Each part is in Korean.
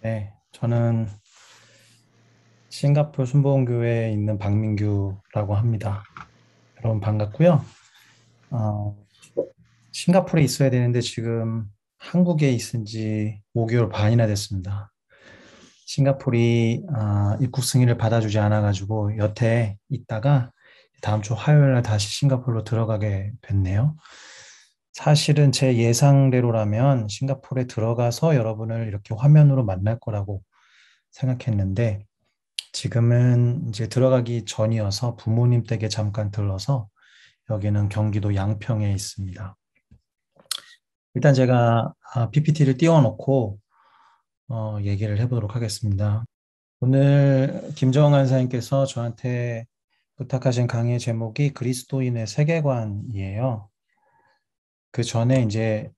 네, 저는 싱가포르 순복음교회에 있는 박민규라고 합니다. 여러분 반갑고요. 어, 싱가포르에 있어야 되는데 지금 한국에 있은 지 5개월 반이나 됐습니다. 싱가포르이 입국 승인을 받아주지 않아가지고 여태 있다가 다음 주 화요일 날 다시 싱가포르로 들어가게 됐네요. 사실은 제 예상대로라면 싱가포르에 들어가서 여러분을 이렇게 화면으로 만날 거라고 생각했는데 지금은 이제 들어가기 전이어서 부모님 댁에 잠깐 들러서 여기는 경기도 양평에 있습니다. 일단 제가 PPT를 띄워놓고 얘기를 해보도록 하겠습니다. 오늘 김정은 간사님께서 저한테 부탁하신 강의 제목이 그리스도인의 세계관이에요. 그 전에 이제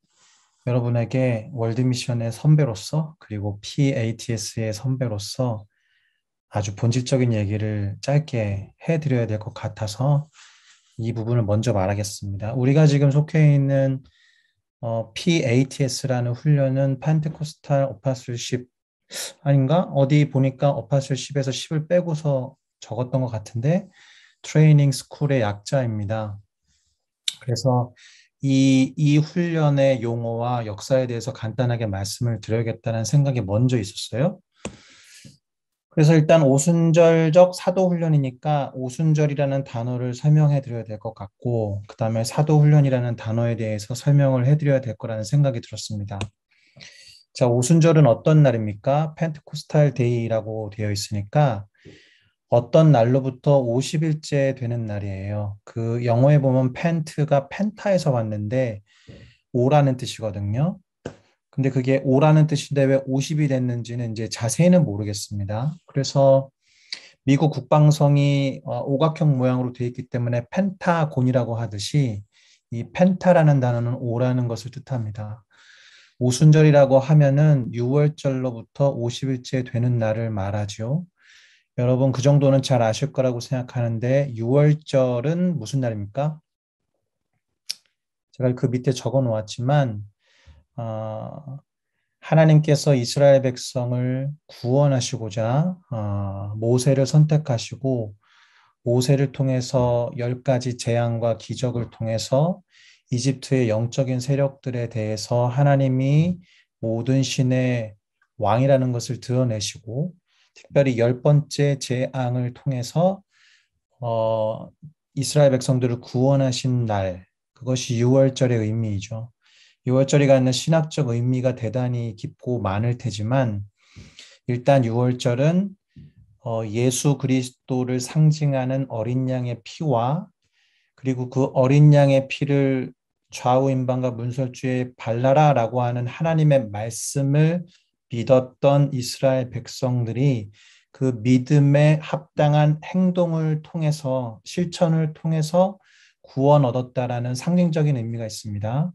여러분에게 월드미션의 선배로서 그리고 PATS의 선배로서 아주 본질적인 얘기를 짧게 해드려야 될 것 같아서 이 부분을 먼저 말하겠습니다. 우리가 지금 속해 있는 PATS라는 훈련은 펜테코스탈 어파슬십 아닌가? 어디 보니까 어파슬십에서 10을 빼고서 적었던 것 같은데 트레이닝 스쿨의 약자입니다. 그래서 이 훈련의 용어와 역사에 대해서 간단하게 말씀을 드려야겠다는 생각이 먼저 있었어요. 그래서 일단 오순절적 사도훈련이니까 오순절이라는 단어를 설명해 드려야 될 것 같고, 그 다음에 사도훈련이라는 단어에 대해서 설명을 해 드려야 될 거라는 생각이 들었습니다. 자, 오순절은 어떤 날입니까? 펜테코스탈 데이라고 되어 있으니까 어떤 날로부터 50일째 되는 날이에요. 그 영어에 보면 펜트가 펜타에서 왔는데 오라는 뜻이거든요. 근데 그게 오라는 뜻인데 왜 50이 됐는지는 이제 자세히는 모르겠습니다. 그래서 미국 국방성이 오각형 모양으로 되어 있기 때문에 펜타곤이라고 하듯이 이 펜타라는 단어는 오라는 것을 뜻합니다. 오순절이라고 하면은 6월절로부터 50일째 되는 날을 말하죠. 여러분 그 정도는 잘 아실 거라고 생각하는데 6월절은 무슨 날입니까? 제가 그 밑에 적어 놓았지만 어, 하나님께서 이스라엘 백성을 구원하시고자 모세를 선택하시고 모세를 통해서 10가지 재앙과 기적을 통해서 이집트의 영적인 세력들에 대해서 하나님이 모든 신의 왕이라는 것을 드러내시고 특별히 10번째 재앙을 통해서 어, 이스라엘 백성들을 구원하신 날, 그것이 6월절의 의미이죠. 6월절이 갖는 신학적 의미가 대단히 깊고 많을 테지만 일단 6월절은 예수 그리스도를 상징하는 어린 양의 피와 그리고 그 어린 양의 피를 좌우임방과 문설주에 발라라라고 하는 하나님의 말씀을 믿었던 이스라엘 백성들이 그 믿음에 합당한 행동을 통해서 실천을 통해서 구원 얻었다라는 상징적인 의미가 있습니다.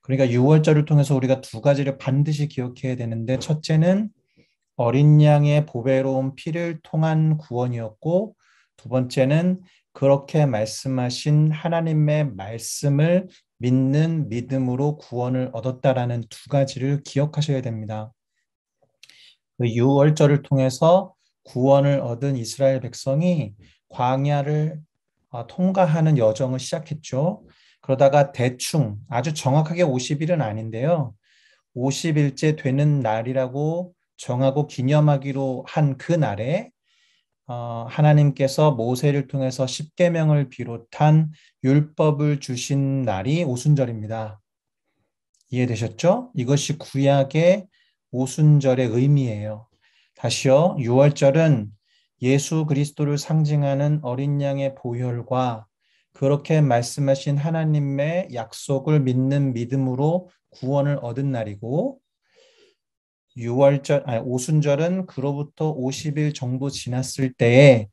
그러니까 6월절을 통해서 우리가 두 가지를 반드시 기억해야 되는데 첫째는 어린 양의 보배로운 피를 통한 구원이었고 두 번째는 그렇게 말씀하신 하나님의 말씀을 믿는 믿음으로 구원을 얻었다라는 두 가지를 기억하셔야 됩니다. 그 6월절을 통해서 구원을 얻은 이스라엘 백성이 광야를 통과하는 여정을 시작했죠. 그러다가 대충 아주 정확하게 50일은 아닌데요. 50일째 되는 날이라고 정하고 기념하기로 한 그 날에 하나님께서 모세를 통해서 십계명을 비롯한 율법을 주신 날이 오순절입니다. 이해되셨죠? 이것이 구약의 오순절의 의미예요. 다시요. 6월절은 예수 그리스도를 상징하는 어린 양의 보혈과 그렇게 말씀하신 하나님의 약속을 믿는 믿음으로 구원을 얻은 날이고 6월절, 아니, 오순절은 그로부터 50일 정도 지났을 때에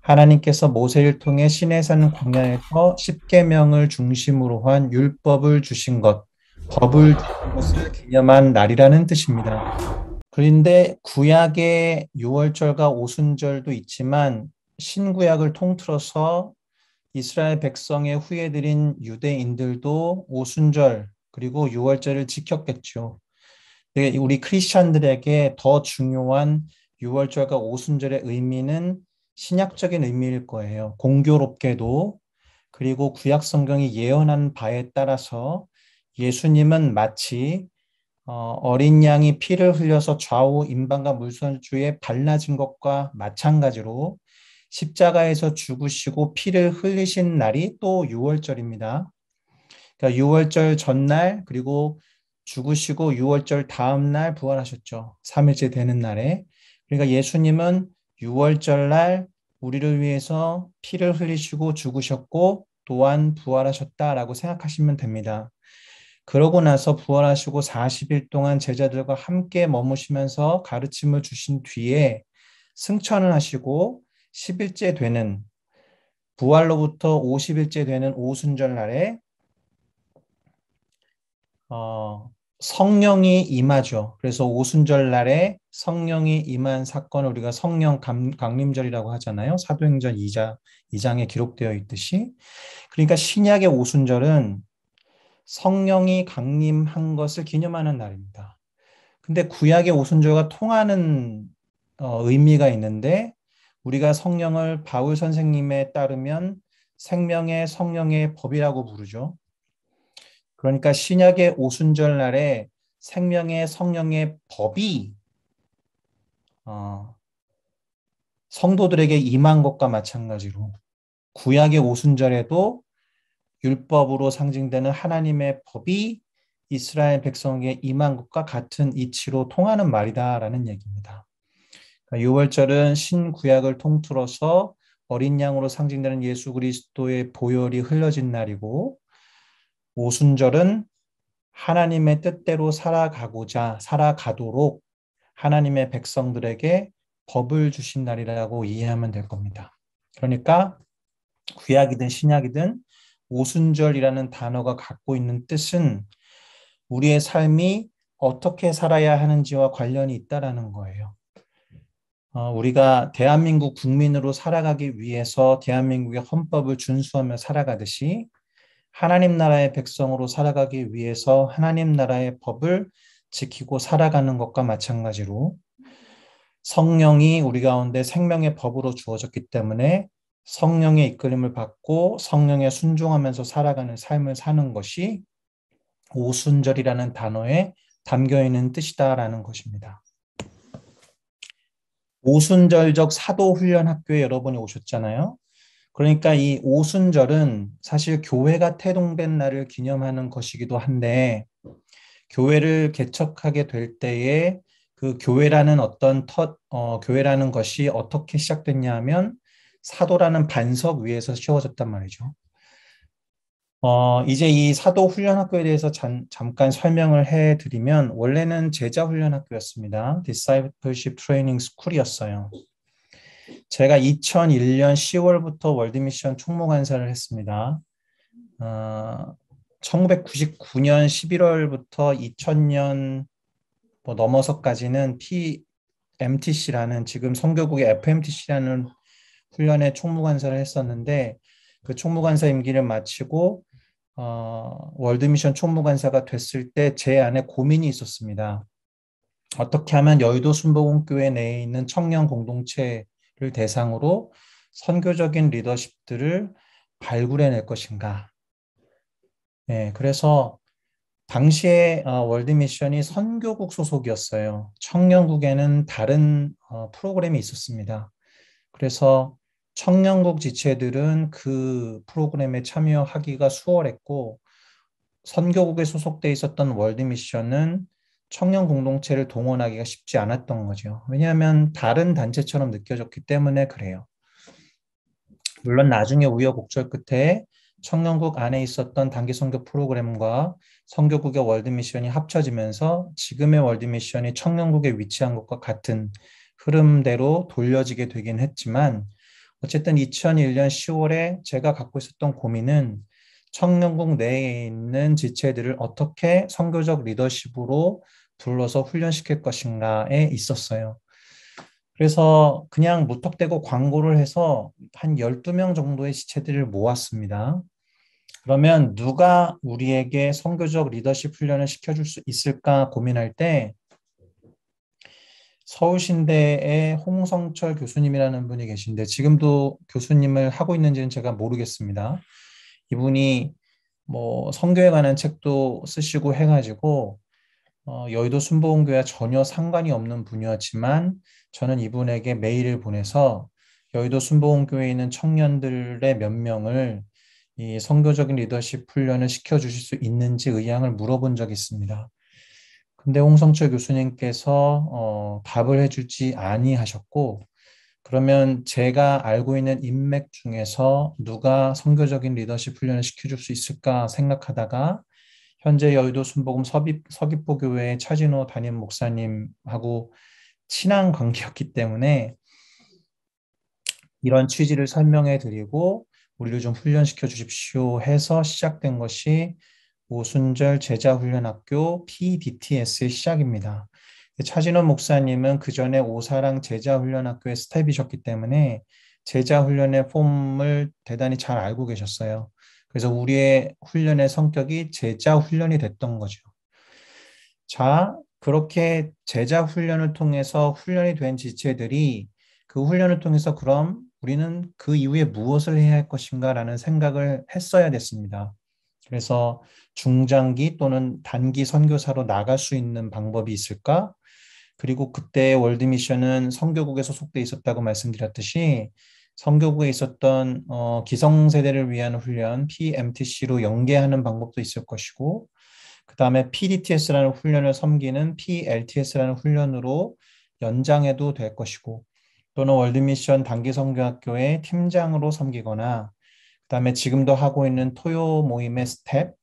하나님께서 모세를 통해 시내산 광야에서 십계명을 중심으로 한 율법을 주신 것, 법을 주신 것을 기념한 날이라는 뜻입니다. 그런데 구약의 6월절과 오순절도 있지만 신구약을 통틀어서 이스라엘 백성의 후예들인 유대인들도 오순절 그리고 6월절을 지켰겠죠. 우리 크리스천들에게 더 중요한 유월절과 오순절의 의미는 신약적인 의미일 거예요. 공교롭게도 그리고 구약 성경이 예언한 바에 따라서 예수님은 마치 어린 양이 피를 흘려서 좌우 임방과 물선주에 발라진 것과 마찬가지로 십자가에서 죽으시고 피를 흘리신 날이 또 유월절입니다. 그러니까 유월절 전날 그리고 죽으시고 유월절 다음 날 부활하셨죠. 3일째 되는 날에. 그러니까 예수님은 유월절 날 우리를 위해서 피를 흘리시고 죽으셨고 또한 부활하셨다라고 생각하시면 됩니다. 그러고 나서 부활하시고 40일 동안 제자들과 함께 머무시면서 가르침을 주신 뒤에 승천을 하시고 10일째 되는 부활로부터 50일째 되는 오순절 날에 성령이 임하죠. 그래서 오순절 날에 성령이 임한 사건을 우리가 성령 강림절이라고 하잖아요. 사도행전 2장에 기록되어 있듯이. 그러니까 신약의 오순절은 성령이 강림한 것을 기념하는 날입니다. 근데 구약의 오순절과 통하는 의미가 있는데 우리가 성령을 바울 선생님에 따르면 생명의 성령의 법이라고 부르죠. 그러니까 신약의 오순절 날에 생명의 성령의 법이 어, 성도들에게 임한 것과 마찬가지로 구약의 오순절에도 율법으로 상징되는 하나님의 법이 이스라엘 백성에게 임한 것과 같은 이치로 통하는 말이다라는 얘기입니다. 그러니까 유월절은 신구약을 통틀어서 어린 양으로 상징되는 예수 그리스도의 보혈이 흘려진 날이고 오순절은 하나님의 뜻대로 살아가도록 하나님의 백성들에게 법을 주신 날이라고 이해하면 될 겁니다. 그러니까 구약이든 신약이든 오순절이라는 단어가 갖고 있는 뜻은 우리의 삶이 어떻게 살아야 하는지와 관련이 있다라는 거예요. 우리가 대한민국 국민으로 살아가기 위해서 대한민국의 헌법을 준수하며 살아가듯이 하나님 나라의 백성으로 살아가기 위해서 하나님 나라의 법을 지키고 살아가는 것과 마찬가지로 성령이 우리 가운데 생명의 법으로 주어졌기 때문에 성령의 이끌림을 받고 성령에 순종하면서 살아가는 삶을 사는 것이 오순절이라는 단어에 담겨 있는 뜻이다라는 것입니다. 오순절적 사도훈련 학교에 여러분이 오셨잖아요. 그러니까 이 오순절은 사실 교회가 태동된 날을 기념하는 것이기도 한데 교회를 개척하게 될 때에 그 교회라는 것이 어떻게 시작됐냐 하면 사도라는 반석 위에서 세워졌단 말이죠. 이제 이 사도 훈련 학교에 대해서 잠깐 설명을 해드리면 원래는 제자 훈련 학교였습니다. Discipleship Training School이었어요. 제가 2001년 10월부터 월드미션 총무간사를 했습니다. 1999년 11월부터 2000년 넘어서까지는 PMTC라는 지금 선교국의 FMTC라는 훈련의 총무간사를 했었는데 그 총무간사 임기를 마치고 월드미션 총무간사가 됐을 때 제 안에 고민이 있었습니다. 어떻게 하면 여의도 순복음교회 내에 있는 청년 공동체를 대상으로 선교적인 리더십들을 발굴해낼 것인가. 네, 그래서 당시에 월드미션이 선교국 소속이었어요. 청년국에는 다른 프로그램이 있었습니다. 그래서 청년국 지체들은 그 프로그램에 참여하기가 수월했고 선교국에 소속돼 있었던 월드미션은 청년 공동체를 동원하기가 쉽지 않았던 거죠. 왜냐하면 다른 단체처럼 느껴졌기 때문에 그래요. 물론 나중에 우여곡절 끝에 청년국 안에 있었던 단기 선교 프로그램과 선교국의 월드미션이 합쳐지면서 지금의 월드미션이 청년국에 위치한 것과 같은 흐름대로 돌려지게 되긴 했지만 어쨌든 2001년 10월에 제가 갖고 있었던 고민은 청년국 내에 있는 지체들을 어떻게 선교적 리더십으로 불러서 훈련시킬 것인가에 있었어요. 그래서 그냥 무턱대고 광고를 해서 한 12명 정도의 지체들을 모았습니다. 그러면 누가 우리에게 선교적 리더십 훈련을 시켜줄 수 있을까 고민할 때 서울신대의 홍성철 교수님이라는 분이 계신데 지금도 교수님을 하고 있는지는 제가 모르겠습니다. 이분이 뭐 성교에 관한 책도 쓰시고 해가지고 여의도 순복음교회와 전혀 상관이 없는 분이었지만 저는 이분에게 메일을 보내서 여의도 순복음교회에 있는 청년들의 몇 명을 이 선교적인 리더십 훈련을 시켜주실 수 있는지 의향을 물어본 적이 있습니다. 근데 홍성철 교수님께서 답을 해주지 아니하셨고 그러면 제가 알고 있는 인맥 중에서 누가 선교적인 리더십 훈련을 시켜줄 수 있을까 생각하다가 현재 여의도 순복음 서귀포교회 차진호 담임 목사님하고 친한 관계였기 때문에 이런 취지를 설명해 드리고 우리를 좀 훈련시켜 주십시오 해서 시작된 것이 오순절 제자훈련학교 PDTS의 시작입니다. 차진원 목사님은 그 전에 오사랑 제자훈련학교의 스텝이셨기 때문에 제자훈련의 폼을 대단히 잘 알고 계셨어요. 그래서 우리의 훈련의 성격이 제자훈련이 됐던 거죠. 자, 그렇게 제자훈련을 통해서 훈련이 된 지체들이 그 훈련을 통해서 그럼 우리는 그 이후에 무엇을 해야 할 것인가 라는 생각을 했어야 됐습니다. 그래서 중장기 또는 단기 선교사로 나갈 수 있는 방법이 있을까? 그리고 그때 월드미션은 선교국에 소속돼 있었다고 말씀드렸듯이 선교국에 있었던 기성세대를 위한 훈련 PMTC로 연계하는 방법도 있을 것이고 그 다음에 PDTS라는 훈련을 섬기는 PLTS라는 훈련으로 연장해도 될 것이고 또는 월드미션 단기선교학교의 팀장으로 섬기거나 그 다음에 지금도 하고 있는 토요 모임의 스텝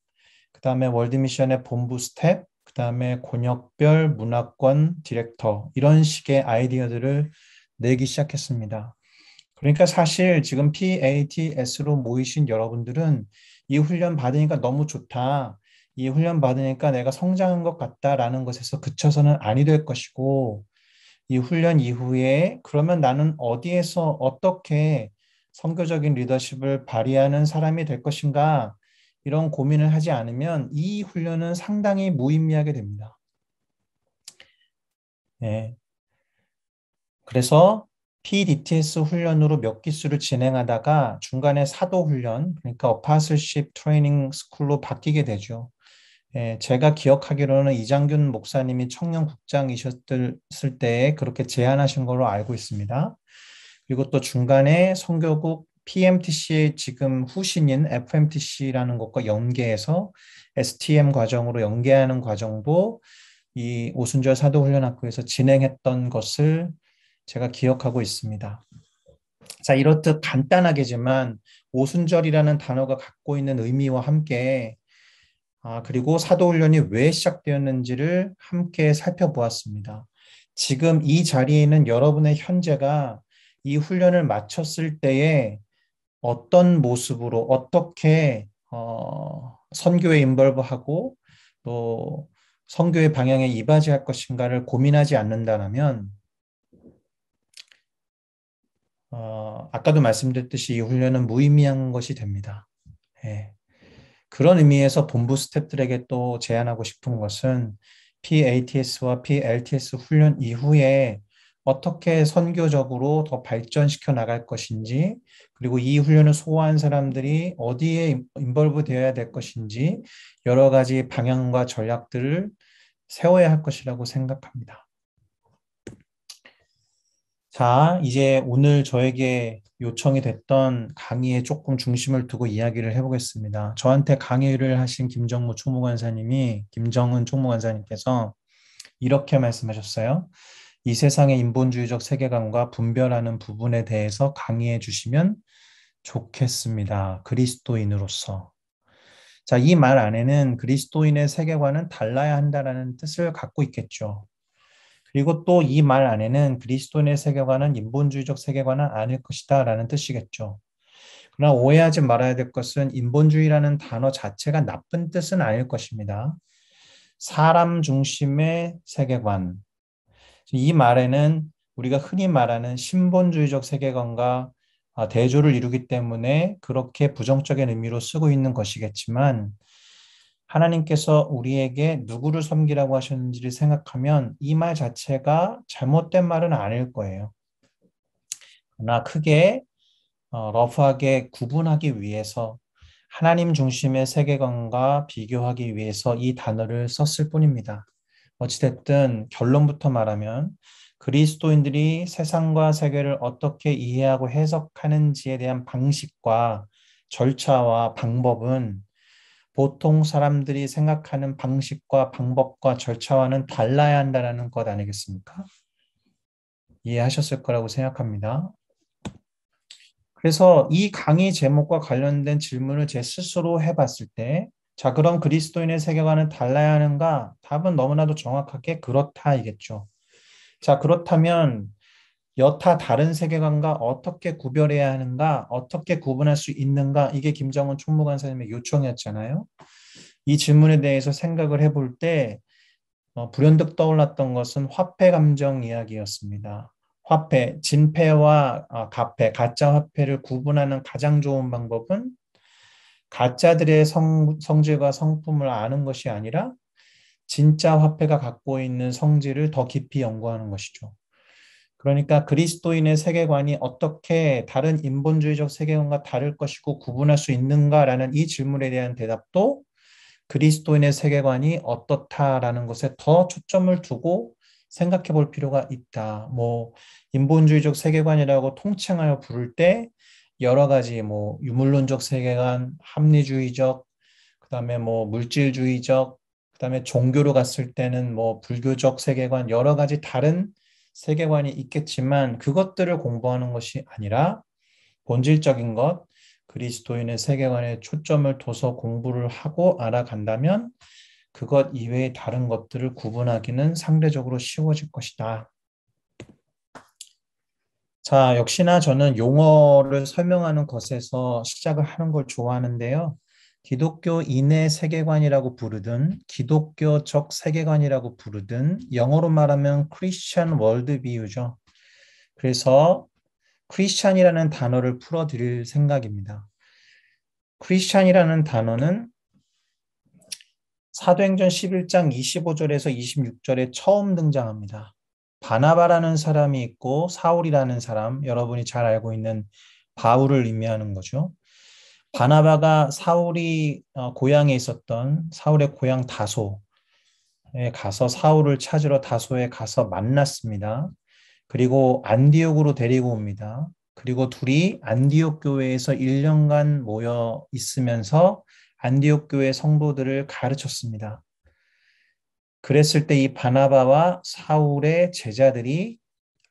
그 다음에 월드미션의 본부 스텝 그 다음에 권역별 문화권 디렉터 이런 식의 아이디어들을 내기 시작했습니다. 그러니까 사실 지금 PATS로 모이신 여러분들은 이 훈련 받으니까 너무 좋다. 이 훈련 받으니까 내가 성장한 것 같다라는 것에서 그쳐서는 아니 될 것이고 이 훈련 이후에 그러면 나는 어디에서 어떻게 선교적인 리더십을 발휘하는 사람이 될 것인가 이런 고민을 하지 않으면 이 훈련은 상당히 무의미하게 됩니다. 네. 그래서 PDTS 훈련으로 몇 기수를 진행하다가 중간에 사도 훈련, 그러니까 어파슬십 트레이닝 스쿨로 바뀌게 되죠. 예, 제가 기억하기로는 이장균 목사님이 청년국장이셨을 때에 그렇게 제안하신 걸로 알고 있습니다. 그리고 또 중간에 선교국 PMTC의 지금 후신인 FMTC라는 것과 연계해서 STM 과정으로 연계하는 과정도 이 오순절 사도훈련학교에서 진행했던 것을 제가 기억하고 있습니다. 자, 이렇듯 간단하게지만 오순절이라는 단어가 갖고 있는 의미와 함께 그리고 사도훈련이 왜 시작되었는지를 함께 살펴보았습니다. 지금 이 자리에 있는 여러분의 현재가 이 훈련을 마쳤을 때에 어떤 모습으로 어떻게 선교에 인벌브하고 또 선교의 방향에 이바지할 것인가를 고민하지 않는다면 아까도 말씀드렸듯이 이 훈련은 무의미한 것이 됩니다. 예. 그런 의미에서 본부 스태프들에게 또 제안하고 싶은 것은 PATS와 PLTS 훈련 이후에 어떻게 선교적으로 더 발전시켜 나갈 것인지 그리고 이 훈련을 소화한 사람들이 어디에 인벌브 되어야 될 것인지 여러 가지 방향과 전략들을 세워야 할 것이라고 생각합니다. 자, 이제 오늘 저에게 요청이 됐던 강의에 조금 중심을 두고 이야기를 해보겠습니다. 저한테 강의를 하신 김정은 총무관사님께서 이렇게 말씀하셨어요. 이 세상의 인본주의적 세계관과 분별하는 부분에 대해서 강의해 주시면 좋겠습니다. 그리스도인으로서. 자, 이 말 안에는 그리스도인의 세계관은 달라야 한다라는 뜻을 갖고 있겠죠. 그리고 또 이 말 안에는 그리스도인의 세계관은 인본주의적 세계관은 아닐 것이다 라는 뜻이겠죠. 그러나 오해하지 말아야 될 것은 인본주의라는 단어 자체가 나쁜 뜻은 아닐 것입니다. 사람 중심의 세계관. 이 말에는 우리가 흔히 말하는 신본주의적 세계관과 대조를 이루기 때문에 그렇게 부정적인 의미로 쓰고 있는 것이겠지만 하나님께서 우리에게 누구를 섬기라고 하셨는지를 생각하면 이 말 자체가 잘못된 말은 아닐 거예요. 그러나 크게 러프하게 구분하기 위해서 하나님 중심의 세계관과 비교하기 위해서 이 단어를 썼을 뿐입니다. 어찌됐든 결론부터 말하면 그리스도인들이 세상과 세계를 어떻게 이해하고 해석하는지에 대한 방식과 절차와 방법은 보통 사람들이 생각하는 방식과 방법과 절차와는 달라야 한다는 것 아니겠습니까? 이해하셨을 거라고 생각합니다. 그래서 이 강의 제목과 관련된 질문을 제 스스로 해봤을 때, 자, 그럼 그리스도인의 세계관은 달라야 하는가? 답은 너무나도 정확하게 그렇다이겠죠. 자, 그렇다면 여타 다른 세계관과 어떻게 구별해야 하는가? 어떻게 구분할 수 있는가? 이게 김정은 총무관사님의 요청이었잖아요. 이 질문에 대해서 생각을 해볼 때 불현듯 떠올랐던 것은 화폐 감정 이야기였습니다. 화폐, 진폐와 가폐, 가짜 화폐를 구분하는 가장 좋은 방법은 가짜들의 성질과 성품을 아는 것이 아니라 진짜 화폐가 갖고 있는 성질을 더 깊이 연구하는 것이죠. 그러니까 그리스도인의 세계관이 어떻게 다른 인본주의적 세계관과 다를 것이고 구분할 수 있는가라는 이 질문에 대한 대답도 그리스도인의 세계관이 어떻다라는 것에 더 초점을 두고 생각해 볼 필요가 있다. 인본주의적 세계관이라고 통칭하여 부를 때 여러 가지 유물론적 세계관, 합리주의적, 그다음에 물질주의적, 그다음에 종교로 갔을 때는 불교적 세계관, 여러 가지 다른 세계관이 있겠지만 그것들을 공부하는 것이 아니라 본질적인 것, 그리스도인의 세계관에 초점을 둬서 공부를 하고 알아간다면 그것 이외의 다른 것들을 구분하기는 상대적으로 쉬워질 것이다. 자, 역시나 저는 용어를 설명하는 것에서 시작을 하는 걸 좋아하는데요. 기독교인의 세계관이라고 부르든 기독교적 세계관이라고 부르든 영어로 말하면 크리스천 월드비유죠. 그래서 크리스찬이라는 단어를 풀어드릴 생각입니다. 크리스찬이라는 단어는 사도행전 11장 25절에서 26절에 처음 등장합니다. 바나바라는 사람이 있고 사울이라는 사람, 여러분이 잘 알고 있는 바울을 의미하는 거죠. 바나바가 사울이 고향에 있었던 사울의 고향 다소에 가서 사울을 찾으러 다소에 가서 만났습니다. 그리고 안디옥으로 데리고 옵니다. 그리고 둘이 안디옥 교회에서 1년간 모여 있으면서 안디옥 교회 성도들을 가르쳤습니다. 그랬을 때 이 바나바와 사울의 제자들이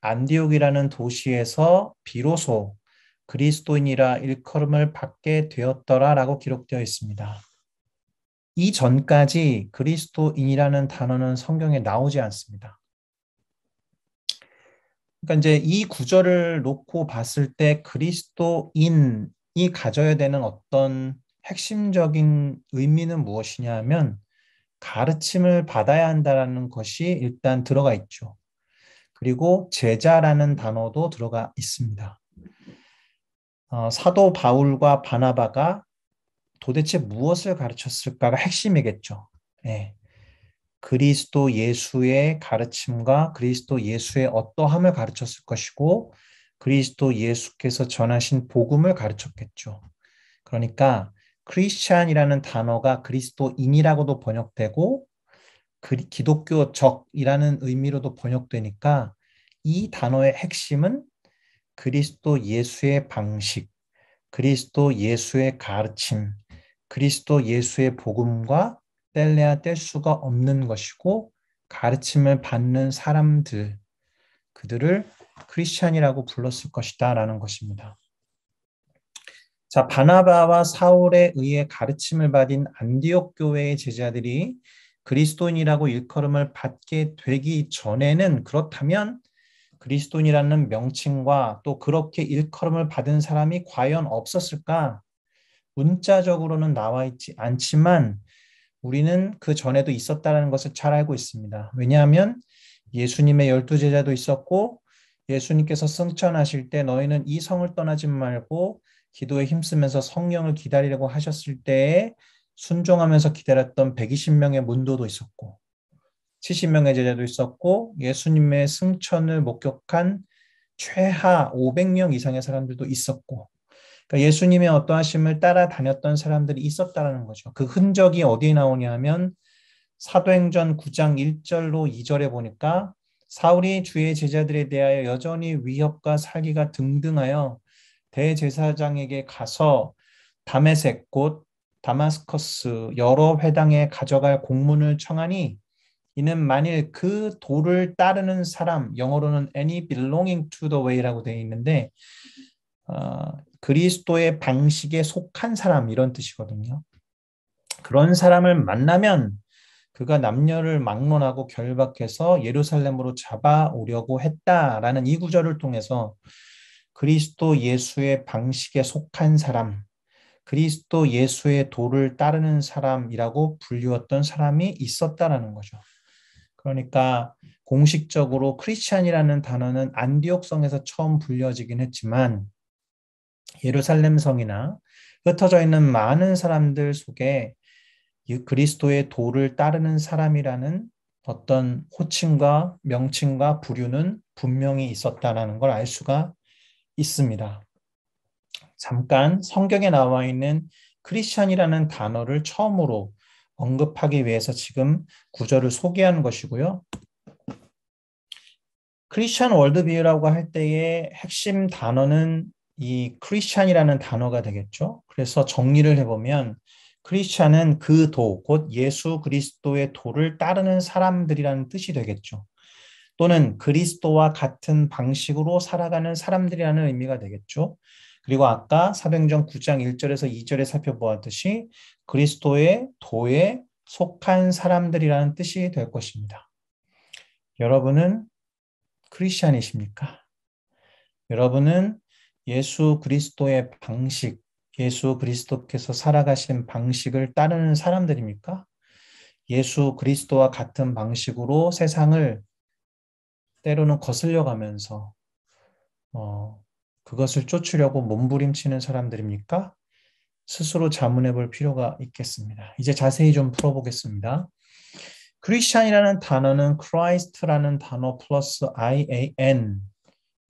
안디옥이라는 도시에서 비로소 그리스도인이라 일컬음을 받게 되었더라라고 기록되어 있습니다. 이 전까지 그리스도인이라는 단어는 성경에 나오지 않습니다. 그러니까 이제 이 구절을 놓고 봤을 때 그리스도인이 가져야 되는 어떤 핵심적인 의미는 무엇이냐 하면 가르침을 받아야 한다는 것이 일단 들어가 있죠. 그리고 제자라는 단어도 들어가 있습니다. 사도 바울과 바나바가 도대체 무엇을 가르쳤을까가 핵심이겠죠. 네. 그리스도 예수의 가르침과 그리스도 예수의 어떠함을 가르쳤을 것이고 그리스도 예수께서 전하신 복음을 가르쳤겠죠. 그러니까 크리스찬이라는 단어가 그리스도인이라고도 번역되고 기독교적이라는 의미로도 번역되니까 이 단어의 핵심은 그리스도 예수의 방식, 그리스도 예수의 가르침, 그리스도 예수의 복음과 뗄래야 뗄 수가 없는 것이고 가르침을 받는 사람들, 그들을 크리스찬이라고 불렀을 것이다 라는 것입니다. 자, 바나바와 사울에 의해 가르침을 받은 안디옥 교회의 제자들이 그리스도인이라고 일컬음을 받게 되기 전에는 그렇다면 그리스도인이라는 명칭과 또 그렇게 일컬음을 받은 사람이 과연 없었을까? 문자적으로는 나와 있지 않지만 우리는 그 전에도 있었다는 것을 잘 알고 있습니다. 왜냐하면 예수님의 12제자도 있었고 예수님께서 승천하실 때 너희는 이 성을 떠나지 말고 기도에 힘쓰면서 성령을 기다리려고 하셨을 때에 순종하면서 기다렸던 120명의 문도도 있었고 70명의 제자도 있었고 예수님의 승천을 목격한 최하 500명 이상의 사람들도 있었고 그러니까 예수님의 어떠하심을 따라다녔던 사람들이 있었다는 거죠. 그 흔적이 어디에 나오냐면 사도행전 9장 1절로 2절에 보니까 사울이 주의 제자들에 대하여 여전히 위협과 살기가 등등하여 대제사장에게 가서 다메섹 곧 다마스커스 여러 회당에 가져갈 공문을 청하니 이는 만일 그 도를 따르는 사람, 영어로는 any belonging to the way라고 되어 있는데 그리스도의 방식에 속한 사람 이런 뜻이거든요. 그런 사람을 만나면 그가 남녀를 막론하고 결박해서 예루살렘으로 잡아오려고 했다라는 이 구절을 통해서 그리스도 예수의 방식에 속한 사람, 그리스도 예수의 도를 따르는 사람이라고 불리웠던 사람이 있었다라는 거죠. 그러니까 공식적으로 크리스찬이라는 단어는 안디옥성에서 처음 불려지긴 했지만 예루살렘 성이나 흩어져 있는 많은 사람들 속에 그리스도의 도를 따르는 사람이라는 어떤 호칭과 명칭과 부류는 분명히 있었다는 걸 알 수가 있습니다. 잠깐 성경에 나와 있는 크리스찬이라는 단어를 처음으로 언급하기 위해서 지금 구절을 소개하는 것이고요. 크리스찬 월드비유라고 할 때의 핵심 단어는 이 크리스찬이라는 단어가 되겠죠. 그래서 정리를 해보면 크리스찬은 그 도, 곧 예수 그리스도의 도를 따르는 사람들이라는 뜻이 되겠죠. 또는 그리스도와 같은 방식으로 살아가는 사람들이라는 의미가 되겠죠. 그리고 아까 사도행전 9장 1절에서 2절에 살펴보았듯이 그리스도의 도에 속한 사람들이라는 뜻이 될 것입니다. 여러분은 크리스찬이십니까? 여러분은 예수 그리스도의 방식, 예수 그리스도께서 살아가신 방식을 따르는 사람들입니까? 예수 그리스도와 같은 방식으로 세상을 때로는 거슬려 가면서 그것을 쫓으려고 몸부림치는 사람들입니까? 스스로 자문해 볼 필요가 있겠습니다. 이제 자세히 좀 풀어보겠습니다. 크리스찬이라는 단어는 크라이스트라는 단어 플러스 IAN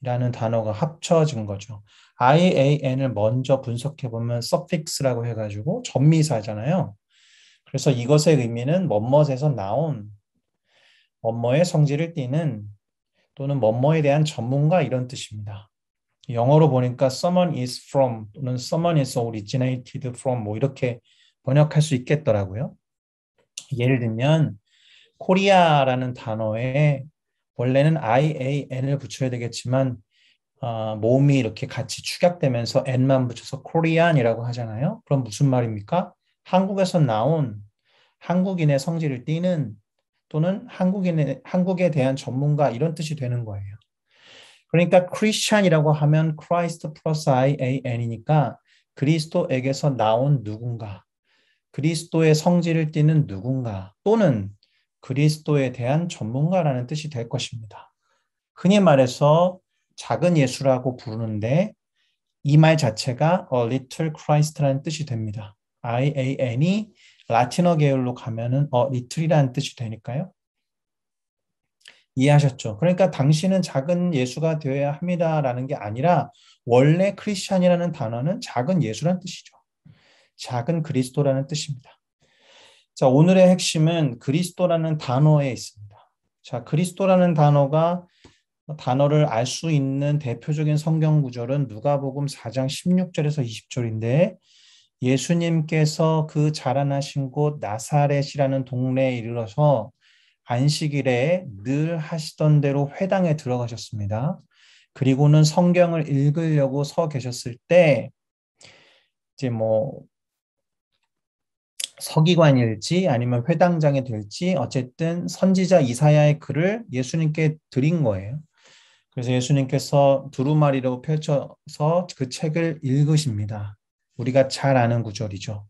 이라는 단어가 합쳐진 거죠. IAN을 먼저 분석해 보면 suffix라고 해가지고 전미사잖아요. 그래서 이것의 의미는 뭐뭇에서 나온 뭐뭐의 성질을 띠는 또는 뭐뭐에 대한 전문가 이런 뜻입니다. 영어로 보니까 someone is from 또는 someone is originated from 뭐 이렇게 번역할 수 있겠더라고요. 예를 들면 코리아라는 단어에 원래는 IAN을 붙여야 되겠지만 모음이 이렇게 같이 축약되면서 n만 붙여서 코리안이라고 하잖아요. 그럼 무슨 말입니까? 한국에서 나온 한국인의 성질을 띠는 또는 한국에 대한 전문가 이런 뜻이 되는 거예요. 그러니까 크리스찬이라고 하면 크라이스트 플러스 IAN이니까 그리스도에게서 나온 누군가, 그리스도의 성질을 띠는 누군가 또는 그리스도에 대한 전문가라는 뜻이 될 것입니다. 흔히 말해서 작은 예수라고 부르는데 이 말 자체가 a little Christ라는 뜻이 됩니다. IAN이 라틴어 계열로 가면은 little이라는 뜻이 되니까요. 이해하셨죠? 그러니까 당신은 작은 예수가 되어야 합니다라는 게 아니라 원래 크리스찬이라는 단어는 작은 예수라는 뜻이죠. 작은 그리스도라는 뜻입니다. 자, 오늘의 핵심은 그리스도라는 단어에 있습니다. 자, 그리스도라는 단어를 알 수 있는 대표적인 성경 구절은 누가복음 4장 16절에서 20절인데 예수님께서 그 자라나신 곳 나사렛이라는 동네에 이르러서 안식일에 늘 하시던 대로 회당에 들어가셨습니다. 그리고는 성경을 읽으려고 서 계셨을 때 이제 뭐 서기관일지 아니면 회당장이 될지 어쨌든 선지자 이사야의 글을 예수님께 드린 거예요. 그래서 예수님께서 두루마리로 펼쳐서 그 책을 읽으십니다. 우리가 잘 아는 구절이죠.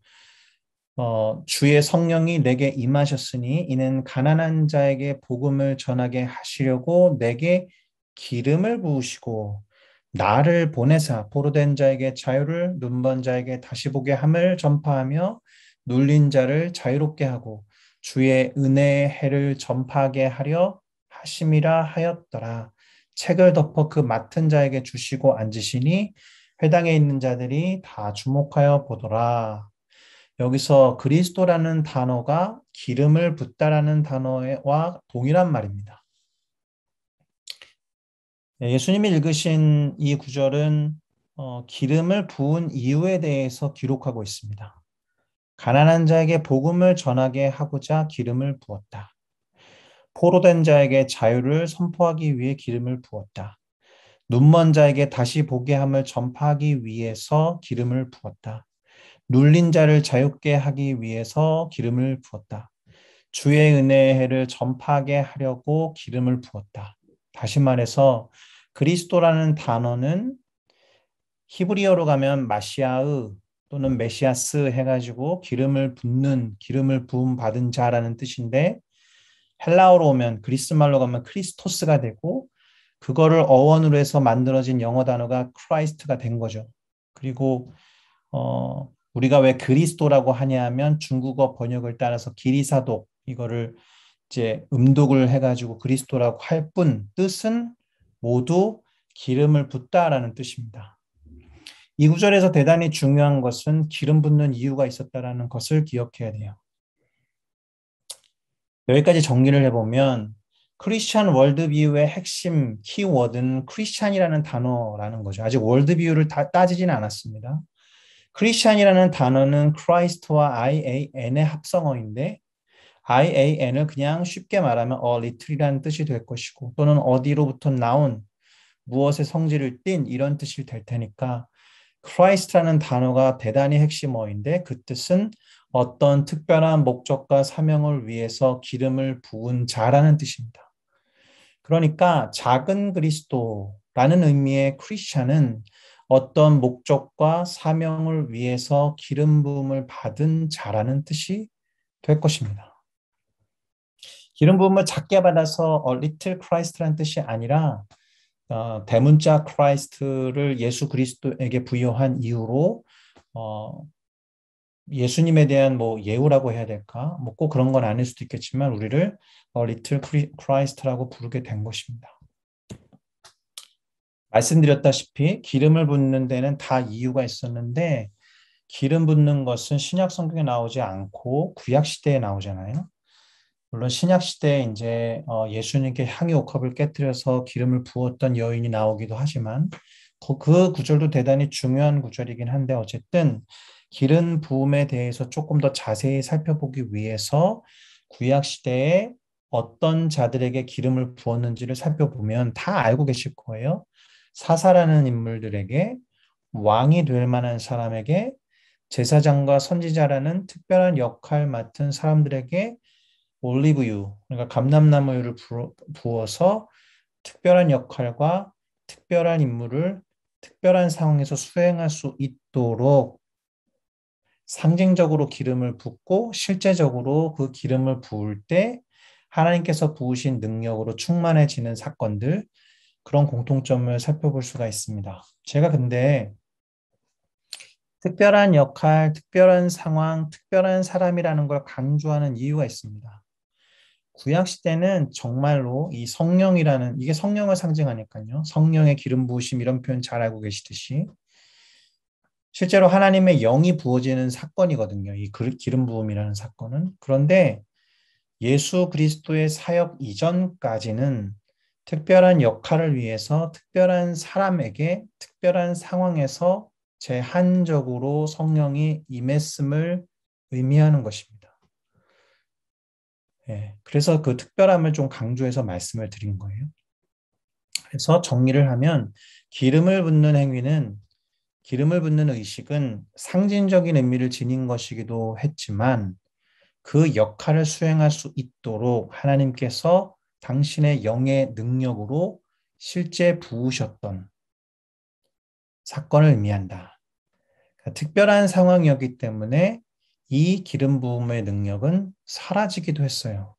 주의 성령이 내게 임하셨으니 이는 가난한 자에게 복음을 전하게 하시려고 내게 기름을 부으시고 나를 보내사 포로된 자에게 자유를 눈먼 자에게 다시 보게 함을 전파하며 눌린 자를 자유롭게 하고 주의 은혜의 해를 전파하게 하려 하심이라 하였더라. 책을 덮어 그 맡은 자에게 주시고 앉으시니 회당에 있는 자들이 다 주목하여 보더라. 여기서 그리스도라는 단어가 기름을 붓다라는 단어와 동일한 말입니다. 예수님이 읽으신 이 구절은 기름을 부은 이유에 대해서 기록하고 있습니다. 가난한 자에게 복음을 전하게 하고자 기름을 부었다. 포로된 자에게 자유를 선포하기 위해 기름을 부었다. 눈먼 자에게 다시 보게 함을 전파하기 위해서 기름을 부었다. 눌린 자를 자유케 하기 위해서 기름을 부었다. 주의 은혜의 해를 전파하게 하려고 기름을 부었다. 다시 말해서 그리스도라는 단어는 히브리어로 가면 마시아의 또는 메시아스 해가지고 기름을 붓는, 기름을 부음 받은 자라는 뜻인데 헬라어로 오면 그리스 말로 가면 크리스토스가 되고 그거를 어원으로 해서 만들어진 영어 단어가 크라이스트가 된 거죠. 그리고 우리가 왜 그리스도라고 하냐 하면 중국어 번역을 따라서 기리사독 이거를 이제 음독을 해가지고 그리스도라고 할 뿐 뜻은 모두 기름을 붓다라는 뜻입니다. 이 구절에서 대단히 중요한 것은 기름 붓는 이유가 있었다라는 것을 기억해야 돼요. 여기까지 정리를 해보면 크리스찬 월드비유의 핵심 키워드는 크리스찬이라는 단어라는 거죠. 아직 월드비유를 다 따지지는 않았습니다. 크리스찬이라는 단어는 크라이스트와 IAN의 합성어인데 IAN을 그냥 쉽게 말하면 little이라는 뜻이 될 것이고 또는 어디로부터 나온 무엇의 성질을 띤 이런 뜻이 될 테니까 크라이스트라는 단어가 대단히 핵심어인데 그 뜻은 어떤 특별한 목적과 사명을 위해서 기름을 부은 자라는 뜻입니다. 그러니까 작은 그리스도라는 의미의 크리스찬은 어떤 목적과 사명을 위해서 기름 부음을 받은 자라는 뜻이 될 것입니다. 기름 부음을 작게 받아서 little Christ라는 뜻이 아니라 대문자 크라이스트를 예수 그리스도에게 부여한 이유로 예수님에 대한 뭐 예우라고 해야 될까? 뭐 꼭 그런 건 아닐 수도 있겠지만 우리를 little Christ라고 부르게 된 것입니다. 말씀드렸다시피 기름을 붓는 데는 다 이유가 있었는데 기름 붓는 것은 신약 성경에 나오지 않고 구약 시대에 나오잖아요. 물론 신약 시대에 이제 예수님께 향유 옥합을 깨뜨려서 기름을 부었던 여인이 나오기도 하지만 그 구절도 대단히 중요한 구절이긴 한데 어쨌든 기름 부음에 대해서 조금 더 자세히 살펴보기 위해서 구약 시대에 어떤 자들에게 기름을 부었는지를 살펴보면 다 알고 계실 거예요. 사사라는 인물들에게 왕이 될 만한 사람에게 제사장과 선지자라는 특별한 역할 맡은 사람들에게 올리브유, 그러니까 감람나무유를 부어서 특별한 역할과 특별한 임무를 특별한 상황에서 수행할 수 있도록 상징적으로 기름을 붓고 실제적으로 그 기름을 부을 때 하나님께서 부으신 능력으로 충만해지는 사건들, 그런 공통점을 살펴볼 수가 있습니다. 제가 근데 특별한 역할, 특별한 상황, 특별한 사람이라는 걸 강조하는 이유가 있습니다. 구약 시대는 정말로 이 성령이라는 이게 성령을 상징하니까요. 성령의 기름 부으심 이런 표현 잘 알고 계시듯이 실제로 하나님의 영이 부어지는 사건이거든요. 이 기름 부음이라는 사건은. 그런데 예수 그리스도의 사역 이전까지는 특별한 역할을 위해서 특별한 사람에게 특별한 상황에서 제한적으로 성령이 임했음을 의미하는 것입니다. 그래서 그 특별함을 좀 강조해서 말씀을 드린 거예요. 그래서 정리를 하면 기름을 붓는 행위는 기름을 붓는 의식은 상징적인 의미를 지닌 것이기도 했지만 그 역할을 수행할 수 있도록 하나님께서 당신의 영의 능력으로 실제 부으셨던 사건을 의미한다. 그러니까 특별한 상황이었기 때문에 이 기름 부음의 능력은 사라지기도 했어요.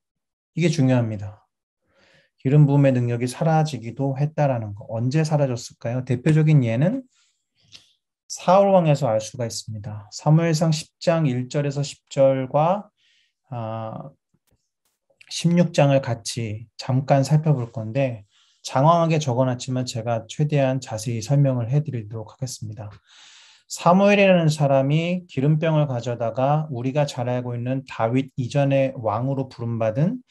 이게 중요합니다. 기름 부음의 능력이 사라지기도 했다라는 거. 언제 사라졌을까요? 대표적인 예는 사울 왕에서 알 수가 있습니다. 사무엘상 10장 1절에서 10절과 16장을 같이 잠깐 살펴볼 건데 장황하게 적어놨지만 제가 최대한 자세히 설명을 해드리도록 하겠습니다. 사무엘이라는 사람이 기름병을 가져다가 우리가 잘 알고 있는 다윗 이전의 왕으로 부름받은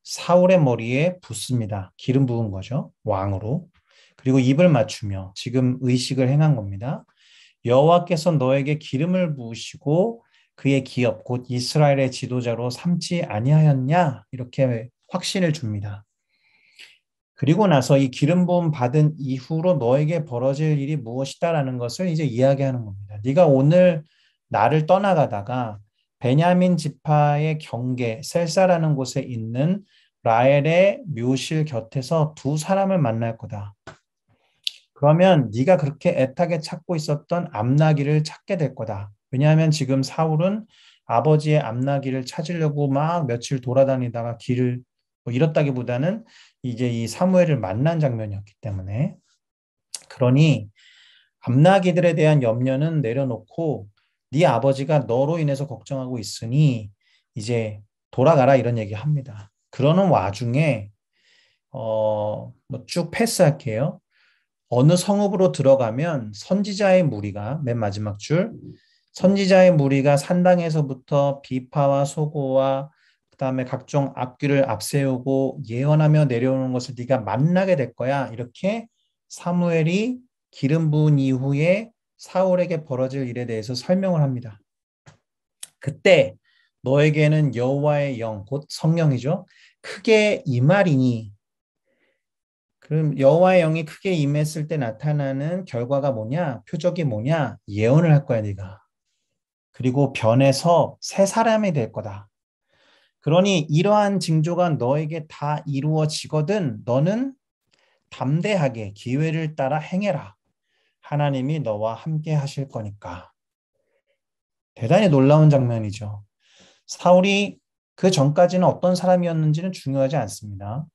사울의 머리에 붓습니다. 기름 부은 거죠. 왕으로. 그리고 입을 맞추며 지금 의식을 행한 겁니다. 여호와께서 너에게 기름을 부으시고 그의 기업 곧 이스라엘의 지도자로 삼지 아니하였냐? 이렇게 확신을 줍니다. 그리고 나서 이 기름 부음 받은 이후로 너에게 벌어질 일이 무엇이다라는 것을 이제 이야기하는 겁니다. 네가 오늘 나를 떠나가다가 베냐민 지파의 경계 셀사라는 곳에 있는 라헬의 묘실 곁에서 두 사람을 만날 거다. 그러면 네가 그렇게 애타게 찾고 있었던 암나기를 찾게 될 거다. 왜냐하면 지금 사울은 아버지의 암나기를 찾으려고 막 며칠 돌아다니다가 길을 잃었다기보다는 이제 이 사무엘을 만난 장면이었기 때문에 그러니 암나기들에 대한 염려는 내려놓고 네 아버지가 너로 인해서 걱정하고 있으니 이제 돌아가라 이런 얘기합니다. 그러는 와중에 쭉 패스할게요. 어느 성읍으로 들어가면 선지자의 무리가 맨 마지막 줄 선지자의 무리가 산당에서부터 비파와 소고와 그다음에 각종 앞귀를 앞세우고 예언하며 내려오는 것을 네가 만나게 될 거야. 이렇게 사무엘이 기름 부은 이후에 사울에게 벌어질 일에 대해서 설명을 합니다. 그때 너에게는 여호와의 영, 곧 성령이죠. 크게 임하리니 그럼 여호와의 영이 크게 임했을 때 나타나는 결과가 뭐냐? 표적이 뭐냐? 예언을 할 거야, 네가. 그리고 변해서 새 사람이 될 거다. 그러니 이러한 징조가 너에게 다 이루어지거든 너는 담대하게 기회를 따라 행해라. 하나님이 너와 함께 하실 거니까. 대단히 놀라운 장면이죠. 사울이 그 전까지는 어떤 사람이었는지는 중요하지 않습니다.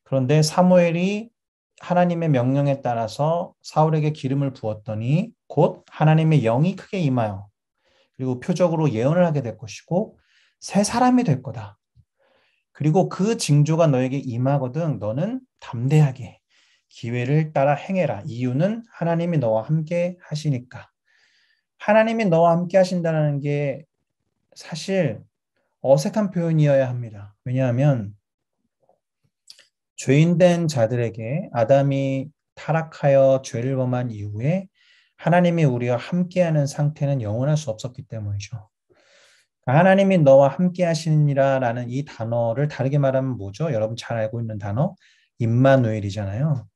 그런데 사무엘이 하나님의 명령에 따라서 사울에게 기름을 부었더니 곧 하나님의 영이 크게 임하여 그리고 표적으로 예언을 하게 될 것이고 새 사람이 될 거다. 그리고 그 징조가 너에게 임하거든 너는 담대하게 기회를 따라 행해라. 이유는 하나님이 너와 함께 하시니까. 하나님이 너와 함께 하신다는 게 사실 어색한 표현이어야 합니다. 왜냐하면 죄인된 자들에게 아담이 타락하여 죄를 범한 이후에 하나님이 우리와 함께하는 상태는 영원할 수 없었기 때문이죠. 하나님이 너와 함께 하시니라라는 이 단어를 다르게 말하면 뭐죠? 여러분 잘 알고 있는 단어 임마누엘이잖아요.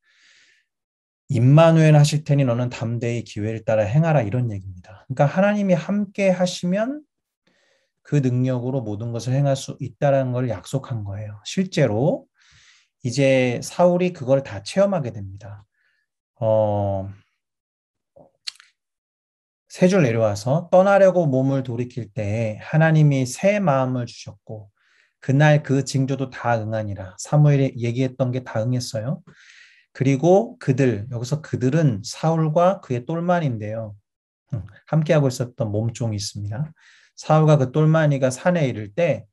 임마누엘 하실 테니 너는 담대히 기회를 따라 행하라 이런 얘기입니다. 그러니까 하나님이 함께 하시면 그 능력으로 모든 것을 행할 수 있다는 걸 약속한 거예요. 실제로 이제 사울이 그걸 다 체험하게 됩니다. 세 줄 내려와서 떠나려고 몸을 돌이킬 때에 하나님이 새 마음을 주셨고 그날 그 징조도 다 응하니라. 사무엘이 얘기했던 게 다 응했어요. 그리고 그들, 여기서 그들은 사울과 그의 똘마니인데요. 함께하고 있었던 몸종이 있습니다. 사울과 그 똘마니가 산에 이를 때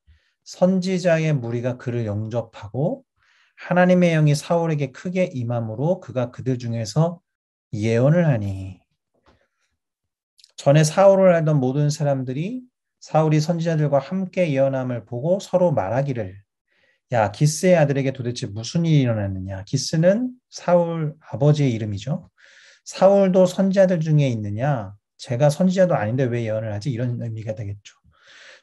선지자의 무리가 그를 영접하고 하나님의 영이 사울에게 크게 임함으로 그가 그들 중에서 예언을 하니 전에 사울을 알던 모든 사람들이 사울이 선지자들과 함께 예언함을 보고 서로 말하기를 야 기스의 아들에게 도대체 무슨 일이 일어났느냐. 기스는 사울 아버지의 이름이죠. 사울도 선지자들 중에 있느냐. 제가 선지자도 아닌데 왜 예언을 하지? 이런 의미가 되겠죠.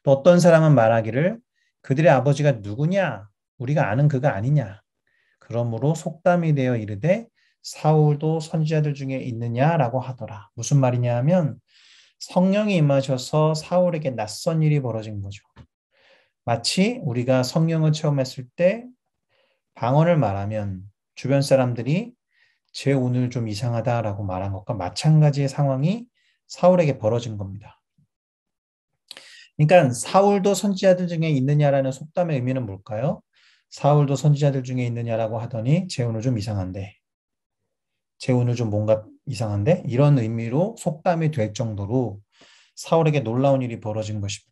또 어떤 사람은 말하기를 그들의 아버지가 누구냐? 우리가 아는 그가 아니냐. 그러므로 속담이 되어 이르되 사울도 선지자들 중에 있느냐라고 하더라. 무슨 말이냐 하면 성령이 임하셔서 사울에게 낯선 일이 벌어진 거죠. 마치 우리가 성령을 체험했을 때 방언을 말하면 주변 사람들이 쟤 오늘 좀 이상하다라고 말한 것과 마찬가지의 상황이 사울에게 벌어진 겁니다. 그러니까 사울도 선지자들 중에 있느냐라는 속담의 의미는 뭘까요? 사울도 선지자들 중에 있느냐라고 하더니 쟤 오늘 좀 이상한데 쟤 오늘 좀 뭔가 이상한데? 이런 의미로 속담이 될 정도로 사울에게 놀라운 일이 벌어진 것입니다.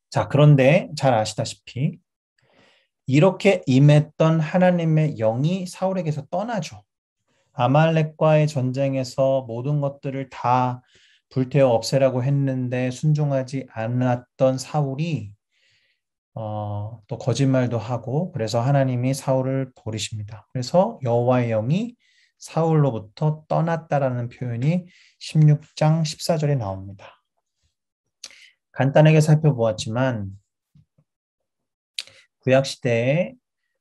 자, 그런데 잘 아시다시피 이렇게 임했던 하나님의 영이 사울에게서 떠나죠. 아말렉과의 전쟁에서 모든 것들을 다 불태워 없애라고 했는데 순종하지 않았던 사울이 또 거짓말도 하고 그래서 하나님이 사울을 버리십니다. 그래서 여호와의 영이 사울로부터 떠났다라는 표현이 16장 14절에 나옵니다. 간단하게 살펴보았지만 구약 시대에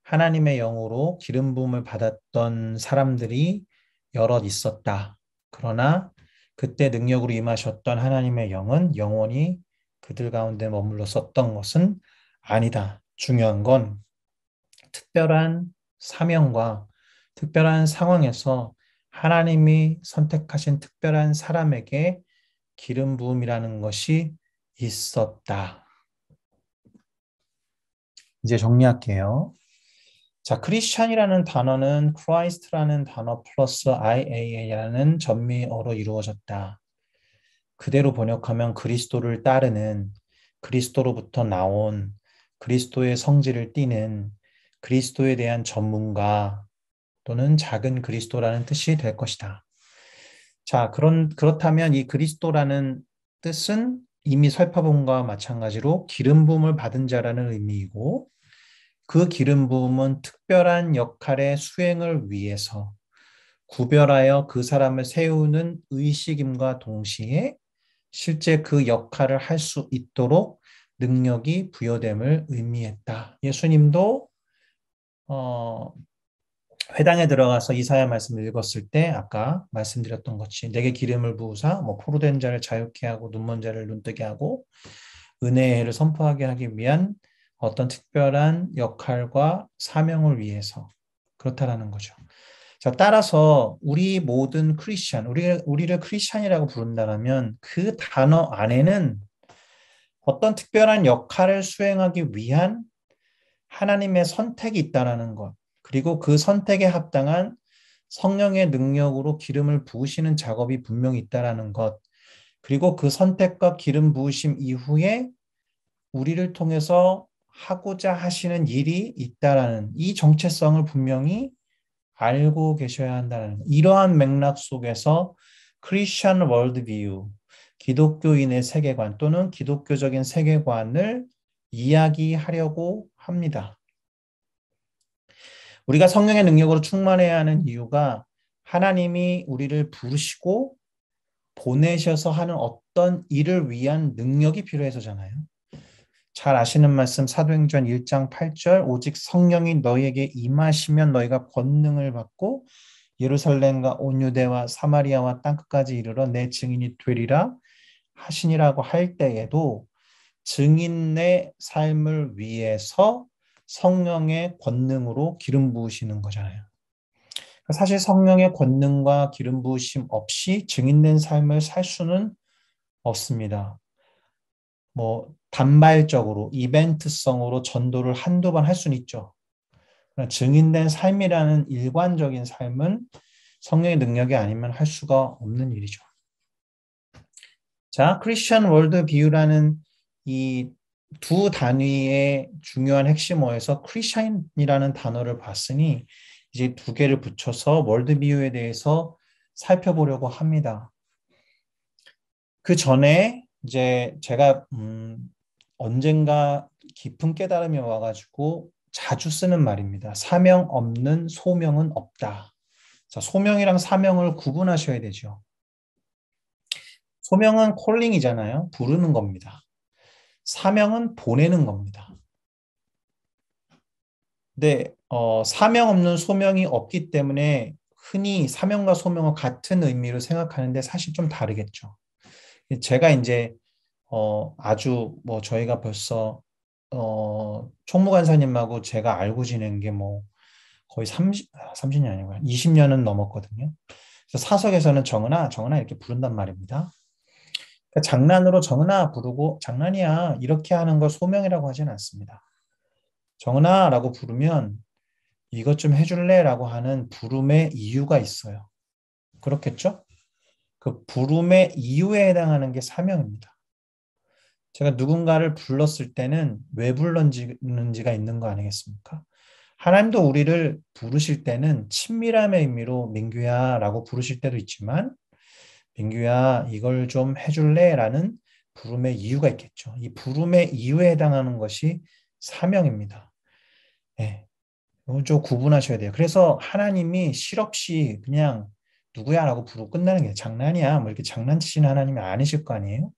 하나님의 영으로 기름 부음을 받았던 사람들이 여럿 있었다. 그러나 그때 능력으로 임하셨던 하나님의 영은 영원히 그들 가운데 머물렀었던 것은 아니다. 중요한 건 특별한 사명과 특별한 상황에서 하나님이 선택하신 특별한 사람에게 기름 부음이라는 것이 있었다. 이제 정리할게요. 자, 크리스찬이라는 단어는 크라이스트라는 단어 플러스 IAA라는 전미어로 이루어졌다. 그대로 번역하면 그리스도를 따르는, 그리스도로부터 나온, 그리스도의 성질을 띠는, 그리스도에 대한 전문가 또는 작은 그리스도라는 뜻이 될 것이다. 자, 그렇다면 이 그리스도라는 뜻은 이미 살펴본 것과 마찬가지로 기름 부음을 받은 자라는 의미이고 그 기름 부음은 특별한 역할의 수행을 위해서 구별하여 그 사람을 세우는 의식임과 동시에 실제 그 역할을 할 수 있도록 능력이 부여됨을 의미했다. 예수님도 회당에 들어가서 이사야 말씀을 읽었을 때 아까 말씀드렸던 것이 내게 기름을 부으사 포로된 자를 자유케 하고 눈먼 자를 눈뜨게 하고 은혜의 해를 선포하게 하기 위한 어떤 특별한 역할과 사명을 위해서 그렇다라는 거죠. 자, 따라서 우리 모든 크리스찬, 우리를 크리스찬이라고 부른다면 그 단어 안에는 어떤 특별한 역할을 수행하기 위한 하나님의 선택이 있다라는 것, 그리고 그 선택에 합당한 성령의 능력으로 기름을 부으시는 작업이 분명히 있다라는 것, 그리고 그 선택과 기름 부으심 이후에 우리를 통해서 하고자 하시는 일이 있다라는 이 정체성을 분명히 알고 계셔야 한다는 이러한 맥락 속에서 크리스천 월드뷰, 기독교인의 세계관 또는 기독교적인 세계관을 이야기하려고 합니다. 우리가 성령의 능력으로 충만해야 하는 이유가 하나님이 우리를 부르시고 보내셔서 하는 어떤 일을 위한 능력이 필요해서잖아요. 잘 아시는 말씀 사도행전 1장 8절 오직 성령이 너희에게 임하시면 너희가 권능을 받고 예루살렘과 온 유대와 사마리아와 땅끝까지 이르러 내 증인이 되리라 하시니라고 할 때에도 증인의 삶을 위해서 성령의 권능으로 기름 부으시는 거잖아요. 사실 성령의 권능과 기름 부으심 없이 증인된 삶을 살 수는 없습니다. 단발적으로 이벤트성으로 전도를 한두 번 할 수는 있죠. 그러나 증인된 삶이라는 일관적인 삶은 성령의 능력이 아니면 할 수가 없는 일이죠. 자, 크리스천 월드 뷰라는 이 두 단위의 중요한 핵심어에서 크리스천이라는 단어를 봤으니 이제 두 개를 붙여서 월드 뷰에 대해서 살펴보려고 합니다. 그 전에 이제 제가 언젠가 깊은 깨달음이 와가지고 자주 쓰는 말입니다. 사명 없는 소명은 없다. 자, 소명이랑 사명을 구분하셔야 되죠. 소명은 콜링이잖아요. 부르는 겁니다. 사명은 보내는 겁니다. 근데 사명 없는 소명이 없기 때문에 흔히 사명과 소명을 같은 의미로 생각하는데 사실 좀 다르겠죠. 제가 이제 아주 저희가 벌써 총무관사님하고 제가 알고 지낸 게 거의 30년이 아니고 20년은 넘었거든요. 그래서 사석에서는 정은아, 정은아 이렇게 부른단 말입니다. 그러니까 장난으로 정은아 부르고 장난이야 이렇게 하는 걸 소명이라고 하진 않습니다. 정은아라고 부르면 이것 좀 해줄래? 라고 하는 부름의 이유가 있어요. 그렇겠죠? 그 부름의 이유에 해당하는 게 사명입니다. 제가 누군가를 불렀을 때는 왜 불렀는지가 있는 거 아니겠습니까? 하나님도 우리를 부르실 때는 친밀함의 의미로 민규야 라고 부르실 때도 있지만 민규야 이걸 좀 해줄래? 라는 부름의 이유가 있겠죠. 이 부름의 이유에 해당하는 것이 사명입니다. 네, 이거 좀 구분하셔야 돼요. 그래서 하나님이 실없이 그냥 누구야 라고 부르고 끝나는 게 장난이야. 뭐 이렇게 장난치시는 하나님이 아니실 거 아니에요?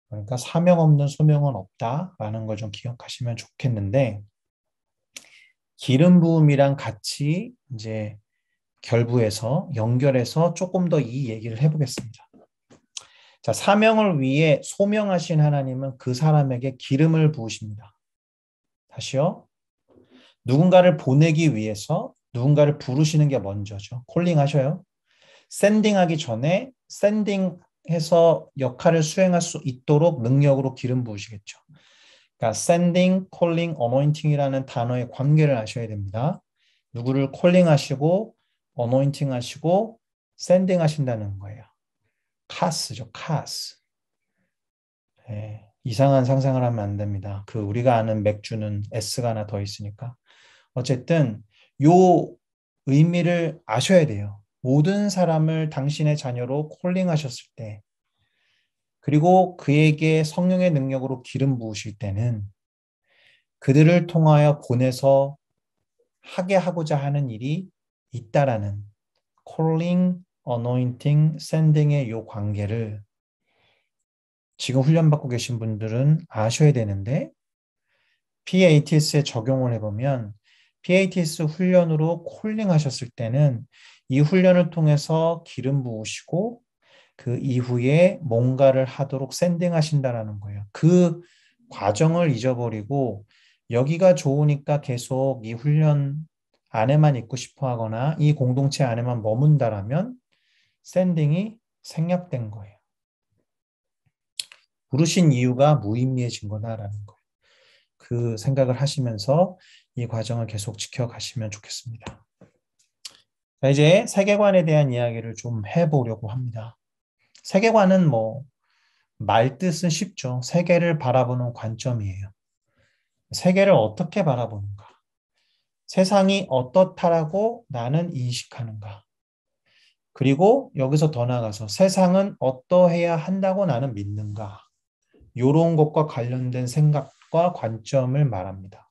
그러니까 사명 없는 소명은 없다라는 걸 좀 기억하시면 좋겠는데 기름 부음이랑 같이 이제 결부해서 연결해서 조금 더 이 얘기를 해보겠습니다. 자, 사명을 위해 소명하신 하나님은 그 사람에게 기름을 부으십니다. 다시요. 누군가를 보내기 위해서 누군가를 부르시는 게 먼저죠. 콜링 하셔요. 샌딩하기 전에 샌딩해서 역할을 수행할 수 있도록 능력으로 기름 부으시겠죠. 그러니까 sending, calling, anointing이라는 단어의 관계를 아셔야 됩니다. 누구를 콜링하시고 anointing 하시고 sending 하신다는 거예요. 카스죠, 카스. 네, 이상한 상상을 하면 안 됩니다. 그 우리가 아는 맥주는 S가 하나 더 있으니까. 어쨌든 요 의미를 아셔야 돼요. 모든 사람을 당신의 자녀로 콜링하셨을 때 그리고 그에게 성령의 능력으로 기름 부으실 때는 그들을 통하여 보내서 하게 하고자 하는 일이 있다라는 calling, anointing, sending의 요 관계를 지금 훈련받고 계신 분들은 아셔야 되는데 PATS에 적용을 해보면 PATS 훈련으로 콜링 하셨을 때는 이 훈련을 통해서 기름 부으시고 그 이후에 뭔가를 하도록 샌딩 하신다라는 거예요. 그 과정을 잊어버리고 여기가 좋으니까 계속 이 훈련 안에만 있고 싶어 하거나 이 공동체 안에만 머문다라면 샌딩이 생략된 거예요. 부르신 이유가 무의미해진 거다라는 거예요. 그 생각을 하시면서 이 과정을 계속 지켜가시면 좋겠습니다. 자, 이제 세계관에 대한 이야기를 좀 해보려고 합니다. 세계관은 뭐 말뜻은 쉽죠. 세계를 바라보는 관점이에요. 세계를 어떻게 바라보는가? 세상이 어떻다라고 나는 인식하는가? 그리고 여기서 더 나아가서 세상은 어떠해야 한다고 나는 믿는가? 이런 것과 관련된 생각과 관점을 말합니다.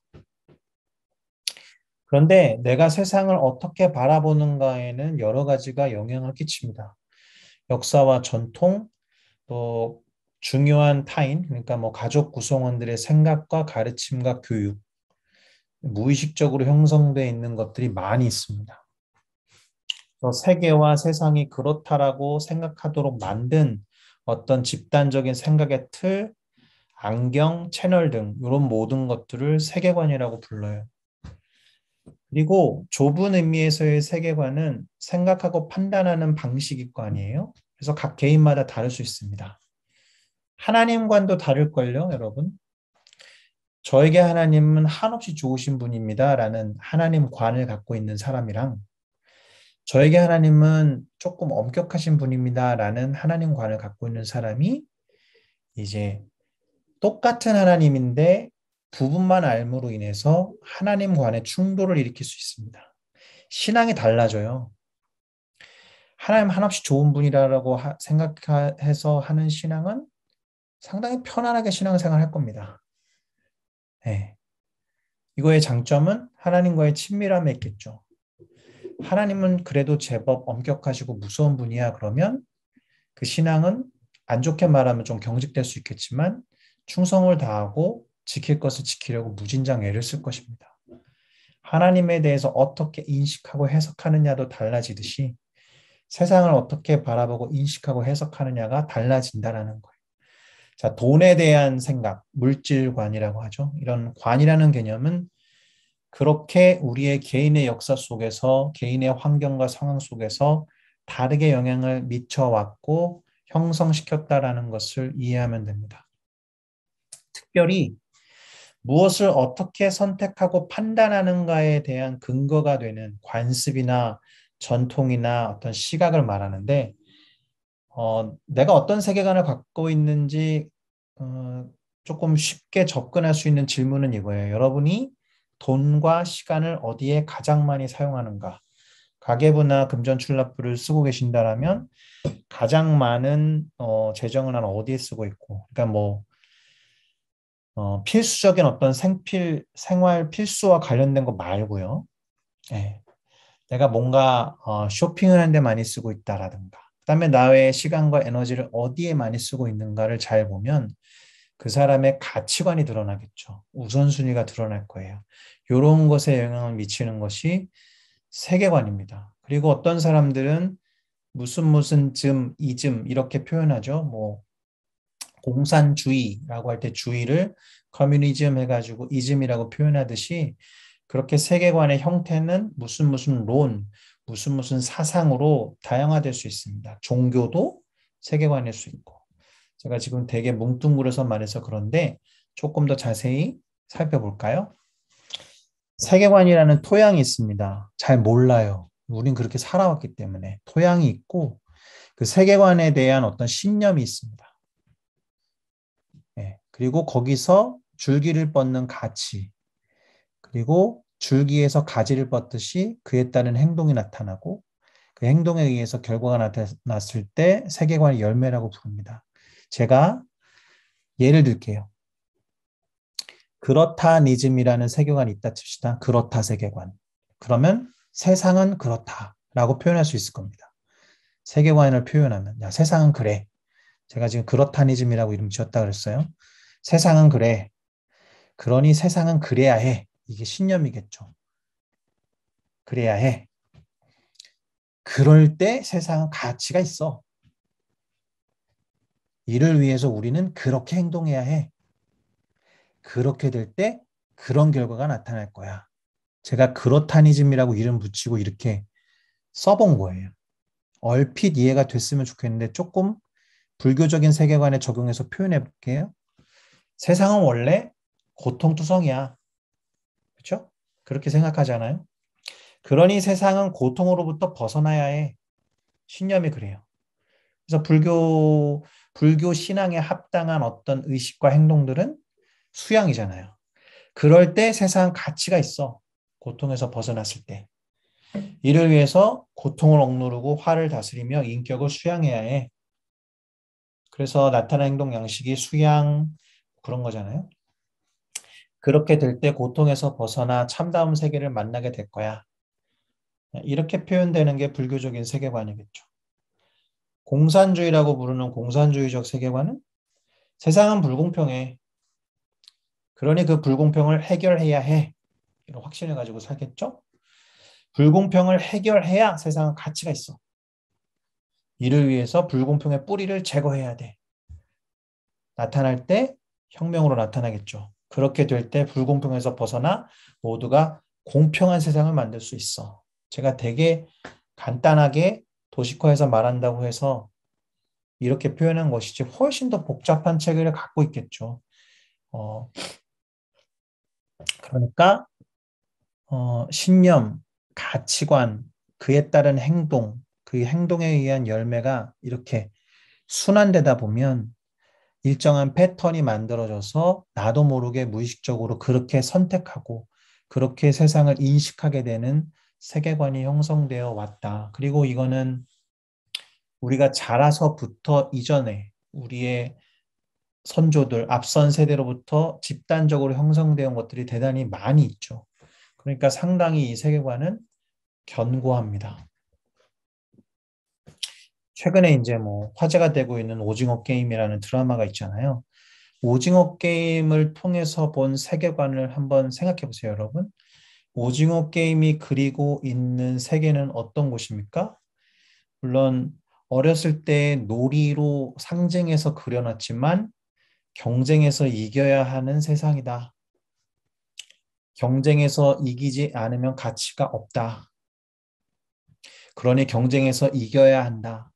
그런데 내가 세상을 어떻게 바라보는가에는 여러 가지가 영향을 끼칩니다. 역사와 전통, 또 중요한 타인, 그러니까 뭐 가족 구성원들의 생각과 가르침과 교육, 무의식적으로 형성되어 있는 것들이 많이 있습니다. 세계와 세상이 그렇다라고 생각하도록 만든 어떤 집단적인 생각의 틀, 안경, 채널 등 이런 모든 것들을 세계관이라고 불러요. 그리고 좁은 의미에서의 세계관은 생각하고 판단하는 방식일 거 아니에요? 그래서 각 개인마다 다를 수 있습니다. 하나님관도 다를걸요, 여러분? 저에게 하나님은 한없이 좋으신 분입니다. 라는 하나님관을 갖고 있는 사람이랑 저에게 하나님은 조금 엄격하신 분입니다. 라는 하나님관을 갖고 있는 사람이 이제 똑같은 하나님인데 부분만 알므로 인해서 하나님관의 충돌을 일으킬 수 있습니다. 신앙이 달라져요. 하나님 한없이 좋은 분이라고 생각해서 하는 신앙은 상당히 편안하게 신앙생활 할 겁니다. 네. 이거의 장점은 하나님과의 친밀함에 있겠죠. 하나님은 그래도 제법 엄격하시고 무서운 분이야 그러면 그 신앙은 안 좋게 말하면 좀 경직될 수 있겠지만 충성을 다하고 지킬 것을 지키려고 무진장 애를 쓸 것입니다. 하나님에 대해서 어떻게 인식하고 해석하느냐도 달라지듯이 세상을 어떻게 바라보고 인식하고 해석하느냐가 달라진다라는 거예요. 자, 돈에 대한 생각, 물질관이라고 하죠. 이런 관이라는 개념은 그렇게 우리의 개인의 역사 속에서 개인의 환경과 상황 속에서 다르게 영향을 미쳐왔고 형성시켰다라는 것을 이해하면 됩니다. 특별히 무엇을 어떻게 선택하고 판단하는가에 대한 근거가 되는 관습이나 전통이나 어떤 시각을 말하는데 내가 어떤 세계관을 갖고 있는지 조금 쉽게 접근할 수 있는 질문은 이거예요. 여러분이 돈과 시간을 어디에 가장 많이 사용하는가? 가계부나 금전출납부를 쓰고 계신다라면 가장 많은 재정은 어디에 쓰고 있고, 그러니까 뭐 필수적인 어떤 생활 필수와 관련된 거 말고요. 예. 내가 뭔가 쇼핑을 하는데 많이 쓰고 있다라든가, 그다음에 나의 시간과 에너지를 어디에 많이 쓰고 있는가를 잘 보면 그 사람의 가치관이 드러나겠죠. 우선순위가 드러날 거예요. 이런 것에 영향을 미치는 것이 세계관입니다. 그리고 어떤 사람들은 무슨 이즘 이렇게 표현하죠. 뭐 공산주의라고 할 때 주의를 커뮤니즘 해가지고 이즘이라고 표현하듯이 그렇게 세계관의 형태는 무슨 무슨 사상으로 다양화될 수 있습니다. 종교도 세계관일 수 있고. 제가 지금 되게 뭉뚱그려서 말해서 그런데 조금 더 자세히 살펴볼까요? 세계관이라는 토양이 있습니다. 잘 몰라요. 우린 그렇게 살아왔기 때문에 토양이 있고 그 세계관에 대한 어떤 신념이 있습니다. 예, 그리고 거기서 줄기를 뻗는 가치, 그리고 줄기에서 가지를 뻗듯이 그에 따른 행동이 나타나고 그 행동에 의해서 결과가 나타났을 때 세계관의 열매라고 부릅니다. 제가 예를 들게요. 그렇다니즘이라는 세계관이 있다 칩시다. 그렇다 세계관. 그러면 세상은 그렇다라고 표현할 수 있을 겁니다. 세계관을 표현하면 야, 세상은 그래. 제가 지금 그렇다니즘이라고 이름 지었다 그랬어요. 세상은 그래. 그러니 세상은 그래야 해. 이게 신념이겠죠. 그래야 해. 그럴 때 세상은 가치가 있어. 이를 위해서 우리는 그렇게 행동해야 해. 그렇게 될 때 그런 결과가 나타날 거야. 제가 그렇다니즘이라고 이름 붙이고 이렇게 써본 거예요. 얼핏 이해가 됐으면 좋겠는데 조금 불교적인 세계관에 적용해서 표현해 볼게요. 세상은 원래 고통투성이야. 그렇죠? 그렇게 생각하잖아요. 그러니 세상은 고통으로부터 벗어나야 해. 신념이 그래요. 그래서 불교 신앙에 합당한 어떤 의식과 행동들은 수양이잖아요. 그럴 때 세상 가치가 있어. 고통에서 벗어났을 때. 이를 위해서 고통을 억누르고 화를 다스리며 인격을 수양해야 해. 그래서 나타난 행동 양식이 수양 그런 거잖아요. 그렇게 될 때 고통에서 벗어나 참다운 세계를 만나게 될 거야. 이렇게 표현되는 게 불교적인 세계관이겠죠. 공산주의라고 부르는 공산주의적 세계관은 세상은 불공평해. 그러니 그 불공평을 해결해야 해. 이런 확신을 가지고 살겠죠? 불공평을 해결해야 세상은 가치가 있어. 이를 위해서 불공평의 뿌리를 제거해야 돼. 나타날 때 혁명으로 나타나겠죠. 그렇게 될 때 불공평에서 벗어나 모두가 공평한 세상을 만들 수 있어. 제가 되게 간단하게 도식화해서 말한다고 해서 이렇게 표현한 것이지 훨씬 더 복잡한 체계를 갖고 있겠죠. 어, 그러니까 신념, 가치관, 그에 따른 행동, 그 행동에 의한 열매가 이렇게 순환되다 보면 일정한 패턴이 만들어져서 나도 모르게 무의식적으로 그렇게 선택하고 그렇게 세상을 인식하게 되는 세계관이 형성되어 왔다. 그리고 이거는 우리가 자라서부터 이전에 우리의 선조들, 앞선 세대로부터 집단적으로 형성되어 온 것들이 대단히 많이 있죠. 그러니까 상당히 이 세계관은 견고합니다. 최근에 이제 뭐 화제가 되고 있는 오징어 게임이라는 드라마가 있잖아요. 오징어 게임을 통해서 본 세계관을 한번 생각해 보세요, 여러분. 오징어 게임이 그리고 있는 세계는 어떤 곳입니까? 물론 어렸을 때 놀이로 상징해서 그려놨지만 경쟁에서 이겨야 하는 세상이다. 경쟁에서 이기지 않으면 가치가 없다. 그러니 경쟁에서 이겨야 한다.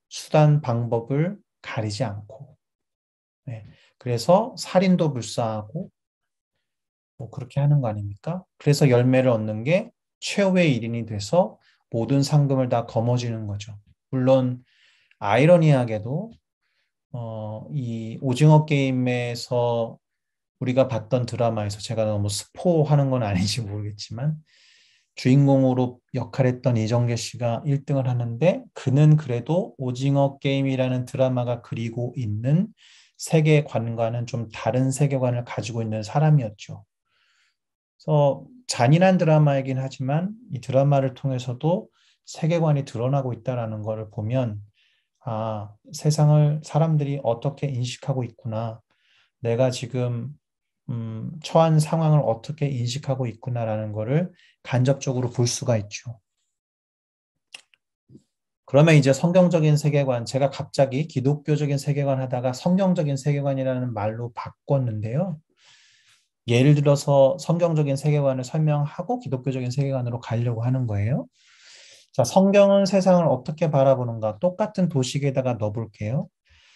수단 방법을 가리지 않고. 네. 그래서 살인도 불사하고 뭐 그렇게 하는 거 아닙니까? 그래서 열매를 얻는 게 최후의 일인이 돼서 모든 상금을 다 거머쥐는 거죠. 물론 아이러니하게도 이 오징어 게임에서 우리가 봤던 드라마에서 제가 너무 스포하는 건 아닌지 모르겠지만 주인공으로 역할했던 이정재 씨가 1등을 하는데 그는 그래도 오징어 게임이라는 드라마가 그리고 있는 세계관과는 좀 다른 세계관을 가지고 있는 사람이었죠. 그래서 잔인한 드라마이긴 하지만 이 드라마를 통해서도 세계관이 드러나고 있다는 것을 보면 아, 세상을 사람들이 어떻게 인식하고 있구나. 내가 지금 처한 상황을 어떻게 인식하고 있구나라는 것을 간접적으로 볼 수가 있죠. 그러면 이제 성경적인 세계관, 제가 갑자기 기독교적인 세계관 하다가 성경적인 세계관이라는 말로 바꿨는데요. 예를 들어서 성경적인 세계관을 설명하고 기독교적인 세계관으로 가려고 하는 거예요. 자, 성경은 세상을 어떻게 바라보는가? 똑같은 도식에다가 넣어볼게요.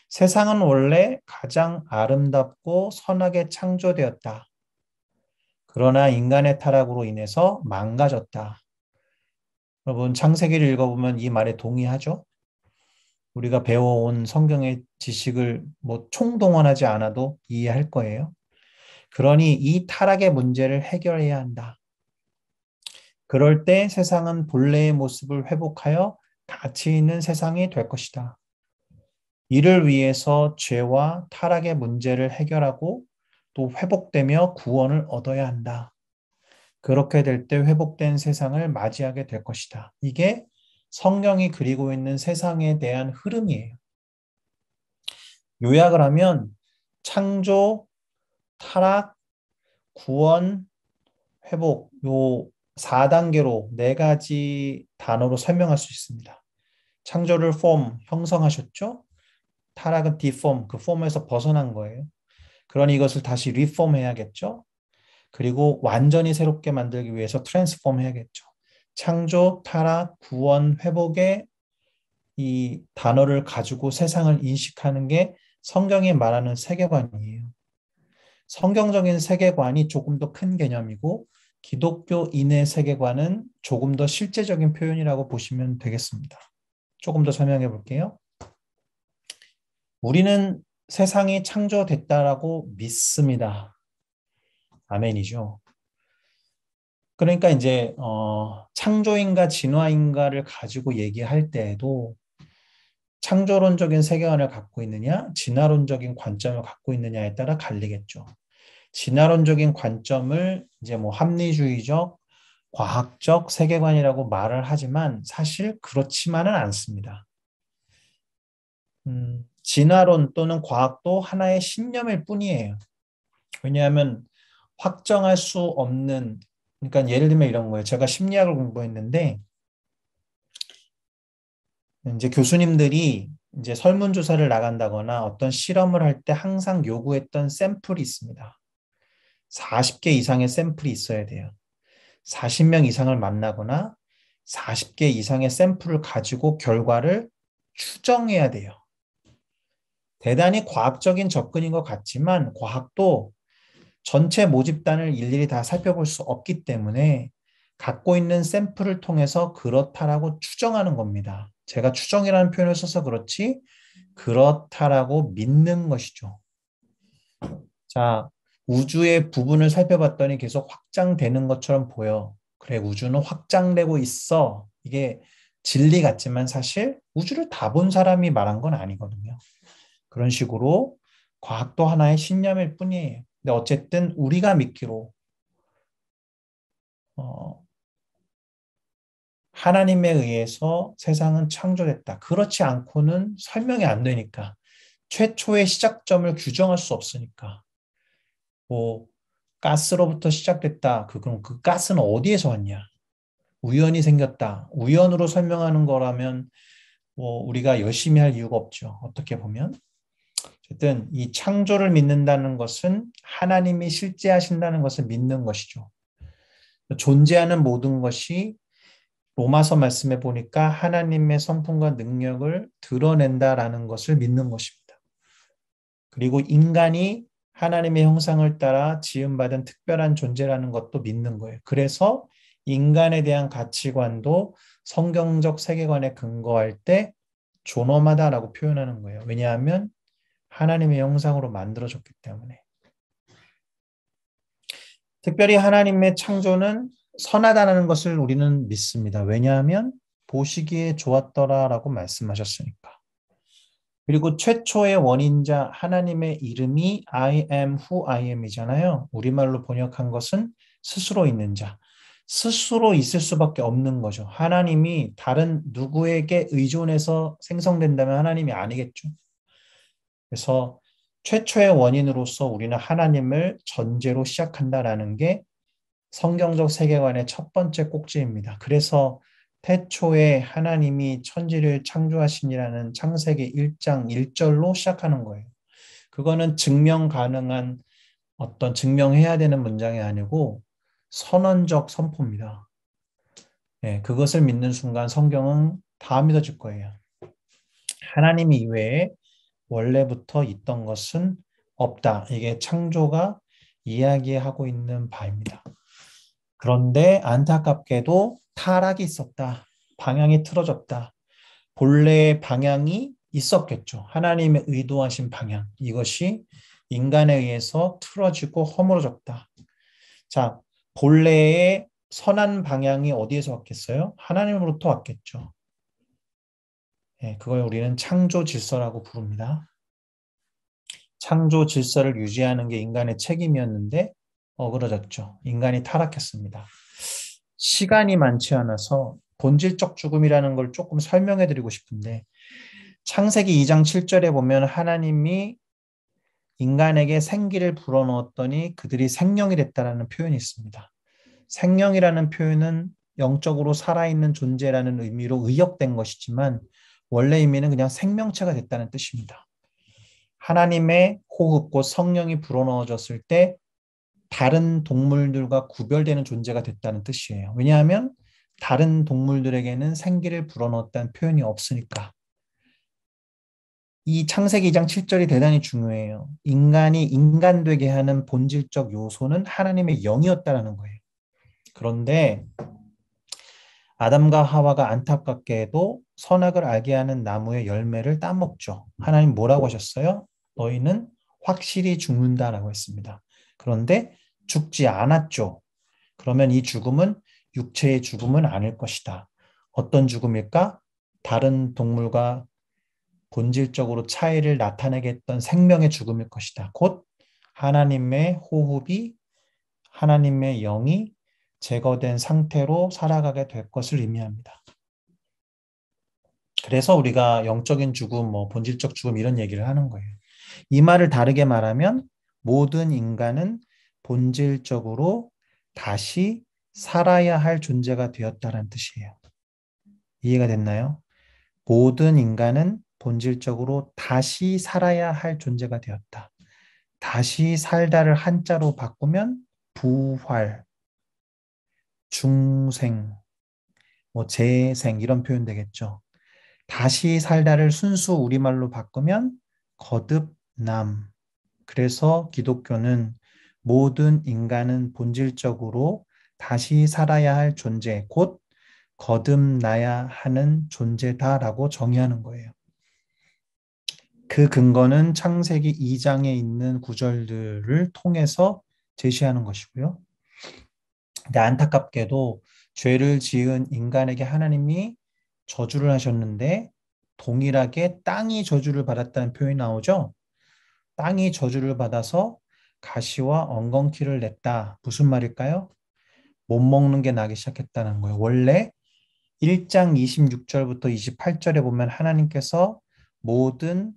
세상은 원래 가장 아름답고 선하게 창조되었다. 그러나 인간의 타락으로 인해서 망가졌다. 여러분, 창세기를 읽어보면 이 말에 동의하죠? 우리가 배워온 성경의 지식을 뭐 총동원하지 않아도 이해할 거예요. 그러니 이 타락의 문제를 해결해야 한다. 그럴 때 세상은 본래의 모습을 회복하여 가치 있는 세상이 될 것이다. 이를 위해서 죄와 타락의 문제를 해결하고 또 회복되며 구원을 얻어야 한다. 그렇게 될 때 회복된 세상을 맞이하게 될 것이다. 이게 성경이 그리고 있는 세상에 대한 흐름이에요. 요약을 하면 창조, 타락, 구원, 회복 요 4단계로 4가지 단어로 설명할 수 있습니다. 창조를 form, 형성하셨죠? 타락은 deform, 그 폼에서 벗어난 거예요. 그러니 이것을 다시 reform 해야겠죠? 그리고 완전히 새롭게 만들기 위해서 트랜스폼 해야겠죠. 창조, 타락, 구원, 회복의 이 단어를 가지고 세상을 인식하는 게 성경이 말하는 세계관이에요. 성경적인 세계관이 조금 더 큰 개념이고 기독교인의 세계관은 조금 더 실제적인 표현이라고 보시면 되겠습니다. 조금 더 설명해 볼게요. 우리는 세상이 창조됐다라고 믿습니다. 아멘이죠. 그러니까 이제 창조인가 진화인가를 가지고 얘기할 때에도 창조론적인 세계관을 갖고 있느냐, 진화론적인 관점을 갖고 있느냐에 따라 갈리겠죠. 진화론적인 관점을 이제 뭐 합리주의적, 과학적 세계관이라고 말을 하지만 사실 그렇지만은 않습니다. 진화론 또는 과학도 하나의 신념일 뿐이에요. 왜냐하면 확정할 수 없는, 그러니까 예를 들면 이런 거예요. 제가 심리학을 공부했는데 이제 교수님들이 이제 설문조사를 나간다거나 어떤 실험을 할 때 항상 요구했던 샘플이 있습니다. 40개 이상의 샘플이 있어야 돼요. 40명 이상을 만나거나 40개 이상의 샘플을 가지고 결과를 추정해야 돼요. 대단히 과학적인 접근인 것 같지만 과학도 전체 모집단을 일일이 다 살펴볼 수 없기 때문에 갖고 있는 샘플을 통해서 그렇다라고 추정하는 겁니다. 제가 추정이라는 표현을 써서 그렇지 그렇다라고 믿는 것이죠. 자, 우주의 부분을 살펴봤더니 계속 확장되는 것처럼 보여. 그래, 우주는 확장되고 있어. 이게 진리 같지만 사실 우주를 다 본 사람이 말한 건 아니거든요. 그런 식으로 과학도 하나의 신념일 뿐이에요. 근데 어쨌든 우리가 믿기로 하나님에 의해서 세상은 창조됐다. 그렇지 않고는 설명이 안 되니까. 최초의 시작점을 규정할 수 없으니까. 뭐 가스로부터 시작됐다. 그럼 그 가스는 어디에서 왔냐? 우연히 생겼다. 우연으로 설명하는 거라면 뭐 우리가 열심히 할 이유가 없죠. 어떻게 보면. 어쨌든 이 창조를 믿는다는 것은 하나님이 실제하신다는 것을 믿는 것이죠. 존재하는 모든 것이 로마서 말씀에 보니까 하나님의 성품과 능력을 드러낸다라는 것을 믿는 것입니다. 그리고 인간이 하나님의 형상을 따라 지음받은 특별한 존재라는 것도 믿는 거예요. 그래서 인간에 대한 가치관도 성경적 세계관에 근거할 때 존엄하다라고 표현하는 거예요. 왜냐하면 하나님의 형상으로 만들어졌기 때문에. 특별히 하나님의 창조는 선하다는 것을 우리는 믿습니다. 왜냐하면 보시기에 좋았더라라고 말씀하셨으니까. 그리고 최초의 원인자 하나님의 이름이 I am who I am이잖아요. 우리말로 번역한 것은 스스로 있는 자. 스스로 있을 수밖에 없는 거죠. 하나님이 다른 누구에게 의존해서 생성된다면 하나님이 아니겠죠. 그래서 최초의 원인으로서 우리는 하나님을 전제로 시작한다라는 게 성경적 세계관의 첫 번째 꼭지입니다. 그래서 태초에 하나님이 천지를 창조하시니라는 창세기 1장 1절로 시작하는 거예요. 그거는 증명 가능한 어떤 증명해야 되는 문장이 아니고 선언적 선포입니다. 네, 그것을 믿는 순간 성경은 다 믿어질 거예요. 하나님 이외에 원래부터 있던 것은 없다. 이게 창조가 이야기하고 있는 바입니다. 그런데 안타깝게도 타락이 있었다. 방향이 틀어졌다. 본래의 방향이 있었겠죠. 하나님의 의도하신 방향. 이것이 인간에 의해서 틀어지고 허물어졌다. 자, 본래의 선한 방향이 어디에서 왔겠어요? 하나님으로부터 왔겠죠. 네, 그걸 우리는 창조 질서라고 부릅니다. 창조 질서를 유지하는 게 인간의 책임이었는데 어그러졌죠. 인간이 타락했습니다. 시간이 많지 않아서 본질적 죽음이라는 걸 조금 설명해 드리고 싶은데 창세기 2장 7절에 보면 하나님이 인간에게 생기를 불어넣었더니 그들이 생명이 됐다라는 표현이 있습니다. 생명이라는 표현은 영적으로 살아있는 존재라는 의미로 의역된 것이지만 원래 의미는 그냥 생명체가 됐다는 뜻입니다. 하나님의 호흡, 곧 성령이 불어넣어졌을 때 다른 동물들과 구별되는 존재가 됐다는 뜻이에요. 왜냐하면 다른 동물들에게는 생기를 불어넣었다는 표현이 없으니까. 이 창세기 2장 7절이 대단히 중요해요. 인간이 인간 되게 하는 본질적 요소는 하나님의 영이었다라는 거예요. 그런데 아담과 하와가 안타깝게도 선악을 알게 하는 나무의 열매를 따먹죠. 하나님 뭐라고 하셨어요? 너희는 확실히 죽는다라고 했습니다. 그런데 죽지 않았죠. 그러면 이 죽음은 육체의 죽음은 아닐 것이다. 어떤 죽음일까? 다른 동물과 본질적으로 차이를 나타내게 했던 생명의 죽음일 것이다. 곧 하나님의 호흡이, 하나님의 영이 제거된 상태로 살아가게 될 것을 의미합니다. 그래서 우리가 영적인 죽음, 본질적 죽음 이런 얘기를 하는 거예요. 이 말을 다르게 말하면 모든 인간은 본질적으로 다시 살아야 할 존재가 되었다는 뜻이에요. 이해가 됐나요? 모든 인간은 본질적으로 다시 살아야 할 존재가 되었다. 다시 살다를 한자로 바꾸면 부활, 중생, 재생 이런 표현 되겠죠. 다시 살다를 순수 우리말로 바꾸면 거듭남. 그래서 기독교는 모든 인간은 본질적으로 다시 살아야 할 존재, 곧 거듭나야 하는 존재다라고 정의하는 거예요. 그 근거는 창세기 2장에 있는 구절들을 통해서 제시하는 것이고요. 근데 안타깝게도 죄를 지은 인간에게 하나님이 저주를 하셨는데 동일하게 땅이 저주를 받았다는 표현이 나오죠. 땅이 저주를 받아서 가시와 엉겅퀴를 냈다. 무슨 말일까요? 못 먹는 게 나기 시작했다는 거예요. 원래 1장 26절부터 28절에 보면 하나님께서 모든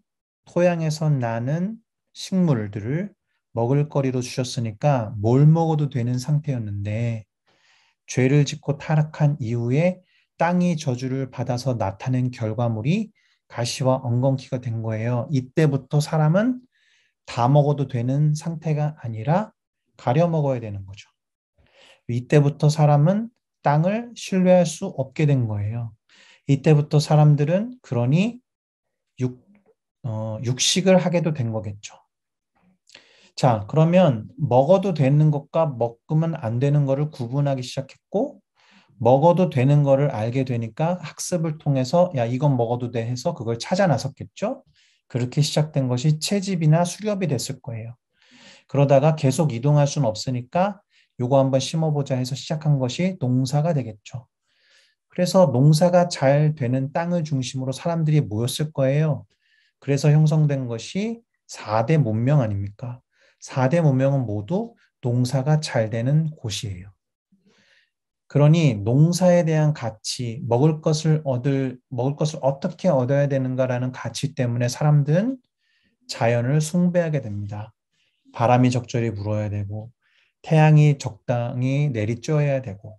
토양에서 나는 식물들을 먹을거리로 주셨으니까 뭘 먹어도 되는 상태였는데 죄를 짓고 타락한 이후에 땅이 저주를 받아서 나타낸 결과물이 가시와 엉겅퀴가 된 거예요. 이때부터 사람은 다 먹어도 되는 상태가 아니라 가려 먹어야 되는 거죠. 이때부터 사람은 땅을 신뢰할 수 없게 된 거예요. 이때부터 사람들은 그러니 육식을 하게도 된 거겠죠. 자, 그러면 먹어도 되는 것과 먹으면 안 되는 것을 구분하기 시작했고 먹어도 되는 거를 알게 되니까 학습을 통해서 야, 이건 먹어도 돼 해서 그걸 찾아 나섰겠죠? 그렇게 시작된 것이 채집이나 수렵이 됐을 거예요. 그러다가 계속 이동할 수는 없으니까 요거 한번 심어보자 해서 시작한 것이 농사가 되겠죠. 그래서 농사가 잘 되는 땅을 중심으로 사람들이 모였을 거예요. 그래서 형성된 것이 4대 문명 아닙니까? 4대 문명은 모두 농사가 잘 되는 곳이에요. 그러니 농사에 대한 가치, 먹을 것을 어떻게 얻어야 되는가라는 가치 때문에 사람들은 자연을 숭배하게 됩니다. 바람이 적절히 불어야 되고, 태양이 적당히 내리쬐어야 되고,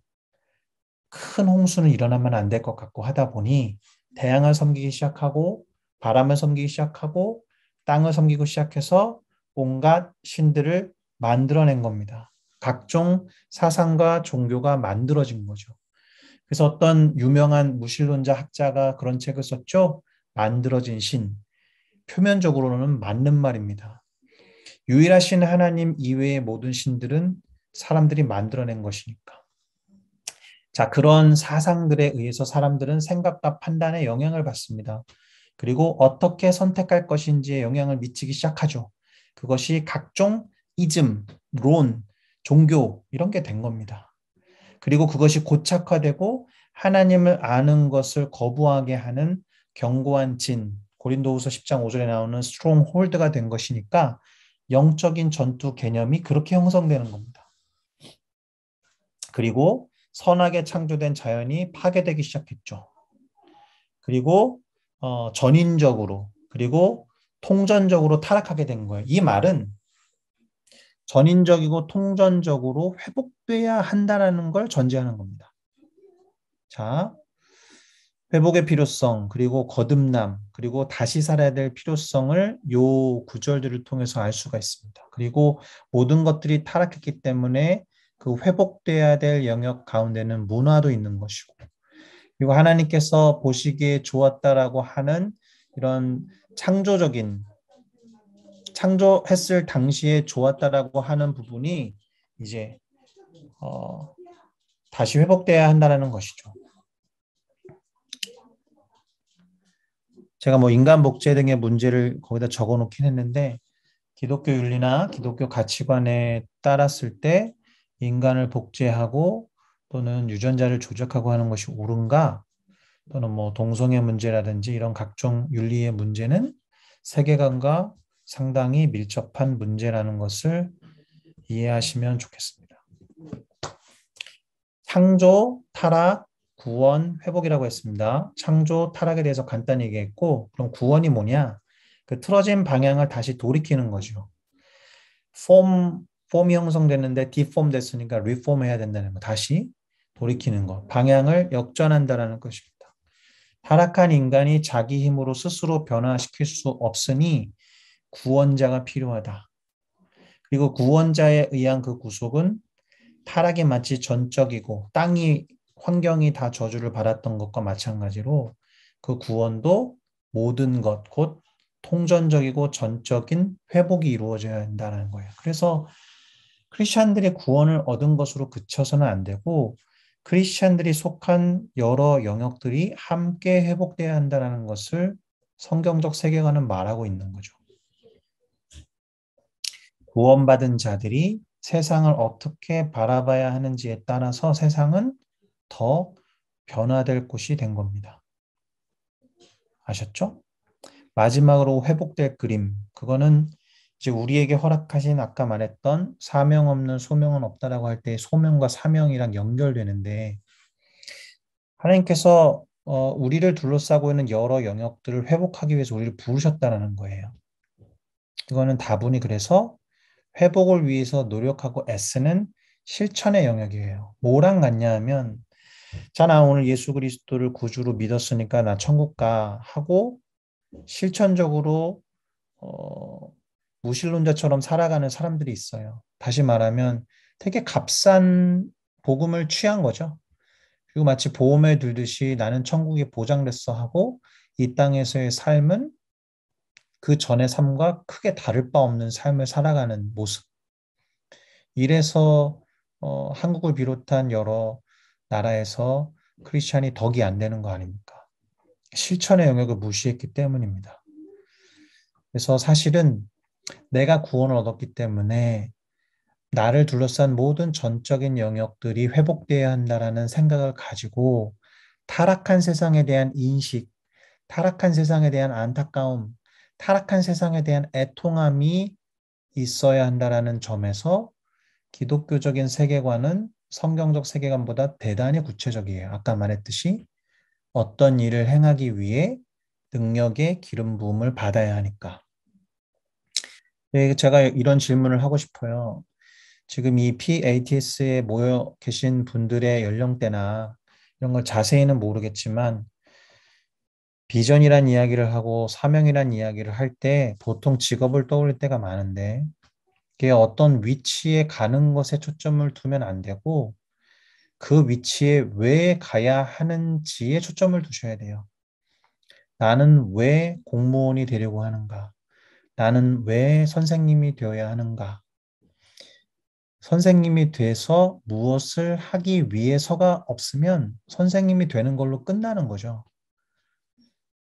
큰 홍수는 일어나면 안 될 것 같고 하다 보니 태양을 섬기기 시작하고, 바람을 섬기기 시작하고, 땅을 섬기고 시작해서 온갖 신들을 만들어낸 겁니다. 각종 사상과 종교가 만들어진 거죠. 그래서 어떤 유명한 무신론자 학자가 그런 책을 썼죠. 만들어진 신. 표면적으로는 맞는 말입니다. 유일하신 하나님 이외의 모든 신들은 사람들이 만들어낸 것이니까. 자, 그런 사상들에 의해서 사람들은 생각과 판단에 영향을 받습니다. 그리고 어떻게 선택할 것인지에 영향을 미치기 시작하죠. 그것이 각종 이즘, 론, 종교 이런 게 된 겁니다. 그리고 그것이 고착화되고 하나님을 아는 것을 거부하게 하는 견고한 진, 고린도후서 10장 5절에 나오는 스트롱홀드가 된 것이니까 영적인 전투 개념이 그렇게 형성되는 겁니다. 그리고 선하게 창조된 자연이 파괴되기 시작했죠. 그리고 전인적으로 그리고 통전적으로 타락하게 된 거예요. 이 말은 전인적이고 통전적으로 회복돼야 한다는 걸 전제하는 겁니다. 자, 회복의 필요성, 그리고 거듭남, 그리고 다시 살아야 될 필요성을 요 구절들을 통해서 알 수가 있습니다. 그리고 모든 것들이 타락했기 때문에 그 회복돼야 될 영역 가운데는 문화도 있는 것이고, 그리고 하나님께서 보시기에 좋았다라고 하는 이런 창조적인, 창조했을 당시에 좋았다라고 하는 부분이 이제 어, 다시 회복돼야 한다는 것이죠. 제가 뭐 인간 복제 등의 문제를 거기다 적어 놓긴 했는데 기독교 윤리나 기독교 가치관에 따랐을 때 인간을 복제하고 또는 유전자를 조작하고 하는 것이 옳은가 또는 뭐 동성애 문제라든지 이런 각종 윤리의 문제는 세계관과 상당히 밀접한 문제라는 것을 이해하시면 좋겠습니다. 창조, 타락, 구원, 회복이라고 했습니다. 창조, 타락에 대해서 간단히 얘기했고, 그럼 구원이 뭐냐? 그 틀어진 방향을 다시 돌이키는 거죠. 폼이 형성됐는데 디폼 됐으니까 리폼 해야 된다는 거. 다시 돌이키는 거. 방향을 역전한다는 것입니다. 타락한 인간이 자기 힘으로 스스로 변화시킬 수 없으니 구원자가 필요하다. 그리고 구원자에 의한 그 구속은 타락이 마치 전적이고 환경이 다 저주를 받았던 것과 마찬가지로 그 구원도 모든 것, 곧 통전적이고 전적인 회복이 이루어져야 한다는 거예요. 그래서 크리스찬들이 구원을 얻은 것으로 그쳐서는 안 되고 크리스찬들이 속한 여러 영역들이 함께 회복돼야 한다는 것을 성경적 세계관은 말하고 있는 거죠. 구원받은 자들이 세상을 어떻게 바라봐야 하는지에 따라서 세상은 더 변화될 곳이 된 겁니다. 아셨죠? 마지막으로 회복될 그림. 그거는 이제 우리에게 허락하신 아까 말했던 사명 없는 소명은 없다라고 할 때 소명과 사명이랑 연결되는데 하나님께서 우리를 둘러싸고 있는 여러 영역들을 회복하기 위해서 우리를 부르셨다는 거예요. 이거는 다분히 그래서 회복을 위해서 노력하고 애쓰는 실천의 영역이에요. 뭐랑 같냐 하면 자, 나 오늘 예수 그리스도를 구주로 믿었으니까 나 천국 가 하고 실천적으로 어, 무신론자처럼 살아가는 사람들이 있어요. 다시 말하면 되게 값싼 복음을 취한 거죠. 그리고 마치 보험에 들듯이 나는 천국이 보장됐어 하고 이 땅에서의 삶은 그 전의 삶과 크게 다를 바 없는 삶을 살아가는 모습. 이래서 한국을 비롯한 여러 나라에서 크리스찬이 덕이 안 되는 거 아닙니까? 실천의 영역을 무시했기 때문입니다. 그래서 사실은 내가 구원을 얻었기 때문에 나를 둘러싼 모든 전적인 영역들이 회복되어야 한다라는 생각을 가지고 타락한 세상에 대한 인식, 타락한 세상에 대한 안타까움, 타락한 세상에 대한 애통함이 있어야 한다라는 점에서 기독교적인 세계관은 성경적 세계관보다 대단히 구체적이에요. 아까 말했듯이 어떤 일을 행하기 위해 능력의 기름 부음을 받아야 하니까. 네, 제가 이런 질문을 하고 싶어요. 지금 이 PATS에 모여 계신 분들의 연령대나 이런 걸 자세히는 모르겠지만 비전이란 이야기를 하고 사명이란 이야기를 할 때 보통 직업을 떠올릴 때가 많은데 그게 어떤 위치에 가는 것에 초점을 두면 안 되고 그 위치에 왜 가야 하는지에 초점을 두셔야 돼요. 나는 왜 공무원이 되려고 하는가? 나는 왜 선생님이 되어야 하는가? 선생님이 돼서 무엇을 하기 위해서가 없으면 선생님이 되는 걸로 끝나는 거죠.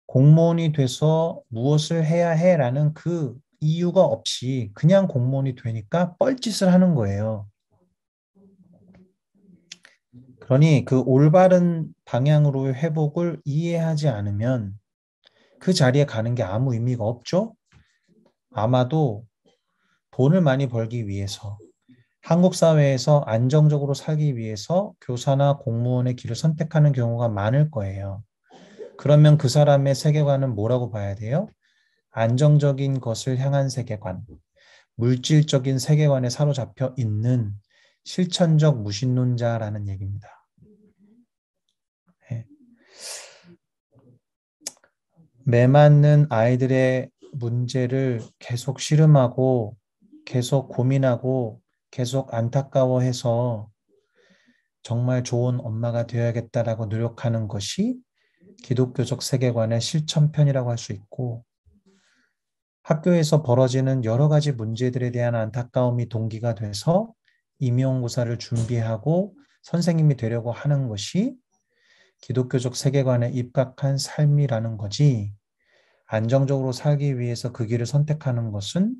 공무원이 돼서 무엇을 해야 해라는 그 이유가 없이 그냥 공무원이 되니까 뻘짓을 하는 거예요. 그러니 그 올바른 방향으로의 회복을 이해하지 않으면 그 자리에 가는 게 아무 의미가 없죠. 아마도 돈을 많이 벌기 위해서 한국 사회에서 안정적으로 살기 위해서 교사나 공무원의 길을 선택하는 경우가 많을 거예요. 그러면 그 사람의 세계관은 뭐라고 봐야 돼요? 안정적인 것을 향한 세계관, 물질적인 세계관에 사로잡혀 있는 실천적 무신론자라는 얘기입니다. 네. 매맞는 아이들의 문제를 계속 씨름하고 계속 고민하고 계속 안타까워해서 정말 좋은 엄마가 되어야겠다라고 노력하는 것이 기독교적 세계관의 실천편이라고 할 수 있고 학교에서 벌어지는 여러 가지 문제들에 대한 안타까움이 동기가 돼서 임용고사를 준비하고 선생님이 되려고 하는 것이 기독교적 세계관에 입각한 삶이라는 거지 안정적으로 살기 위해서 그 길을 선택하는 것은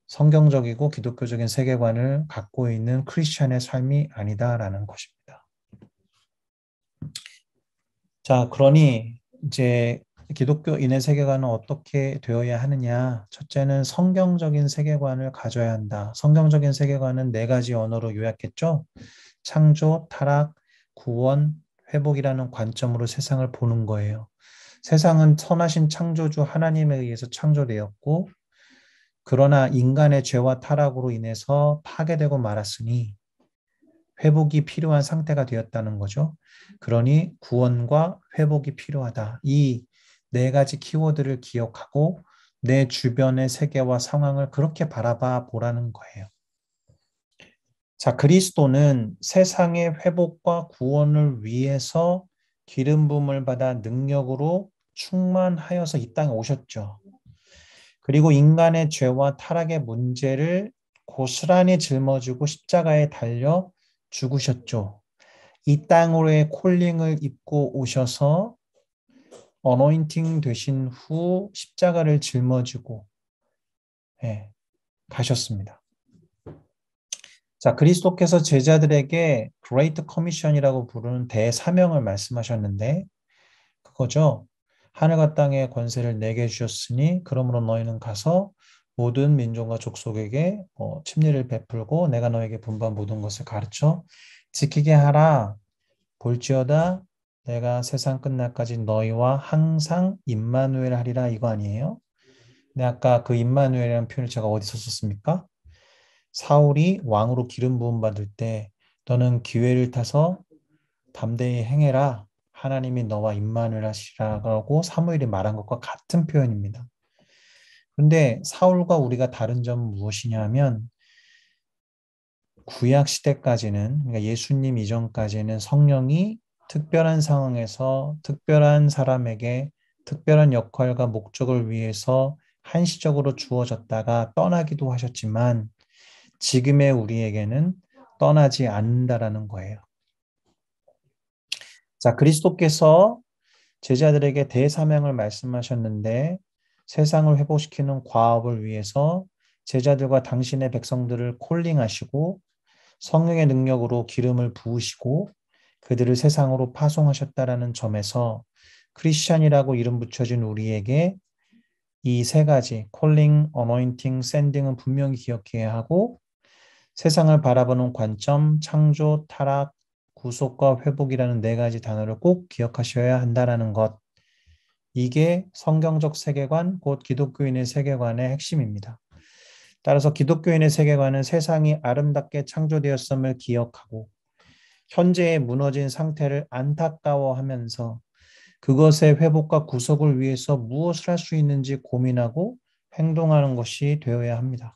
성경적이고 기독교적인 세계관을 갖고 있는 크리스천의 삶이 아니다라는 것입니다. 자, 그러니 이제 기독교인의 세계관은 어떻게 되어야 하느냐? 첫째는 성경적인 세계관을 가져야 한다. 성경적인 세계관은 네 가지 언어로 요약했죠. 창조, 타락, 구원, 회복이라는 관점으로 세상을 보는 거예요. 세상은 선하신 창조주 하나님에 의해서 창조되었고, 그러나 인간의 죄와 타락으로 인해서 파괴되고 말았으니 회복이 필요한 상태가 되었다는 거죠. 그러니 구원과 회복이 필요하다. 이 네 가지 키워드를 기억하고 내 주변의 세계와 상황을 그렇게 바라봐 보라는 거예요. 자, 그리스도는 세상의 회복과 구원을 위해서 기름 부음을 받아 능력으로 충만하여서 이 땅에 오셨죠. 그리고 인간의 죄와 타락의 문제를 고스란히 짊어지고 십자가에 달려 죽으셨죠. 이 땅으로의 콜링을 입고 오셔서 어노인팅 되신 후 십자가를 짊어지고 예, 가셨습니다. 자, 그리스도께서 제자들에게 Great Commission이라고 부르는 대사명을 말씀하셨는데 그거죠. 하늘과 땅의 권세를 내게 주셨으니 그러므로 너희는 가서 모든 민족과 족속에게 침례를 베풀고 내가 너에게 분부한 모든 것을 가르쳐 지키게 하라. 볼지어다 내가 세상 끝날까지 너희와 항상 임마누엘 하리라 이거 아니에요? 근데 아까 그 임마누엘이라는 표현을 제가 어디서 썼습니까? 사울이 왕으로 기름 부음 받을 때 너는 기회를 타서 담대히 행해라. 하나님이 너와 임마누엘 하시라고 사무엘이 말한 것과 같은 표현입니다. 그런데 사울과 우리가 다른 점은 무엇이냐 하면 구약 시대까지는 그러니까 예수님 이전까지는 성령이 특별한 상황에서 특별한 사람에게 특별한 역할과 목적을 위해서 한시적으로 주어졌다가 떠나기도 하셨지만 지금의 우리에게는 떠나지 않는다라는 거예요. 자, 그리스도께서 제자들에게 대사명을 말씀하셨는데 세상을 회복시키는 과업을 위해서 제자들과 당신의 백성들을 콜링하시고 성령의 능력으로 기름을 부으시고 그들을 세상으로 파송하셨다라는 점에서 크리스찬이라고 이름 붙여진 우리에게 이 세 가지 콜링, 어노인팅, 샌딩은 분명히 기억해야 하고 세상을 바라보는 관점, 창조, 타락, 구속과 회복이라는 네 가지 단어를 꼭 기억하셔야 한다라는 것. 이게 성경적 세계관, 곧 기독교인의 세계관의 핵심입니다. 따라서 기독교인의 세계관은 세상이 아름답게 창조되었음을 기억하고 현재의 무너진 상태를 안타까워하면서 그것의 회복과 구속을 위해서 무엇을 할 수 있는지 고민하고 행동하는 것이 되어야 합니다.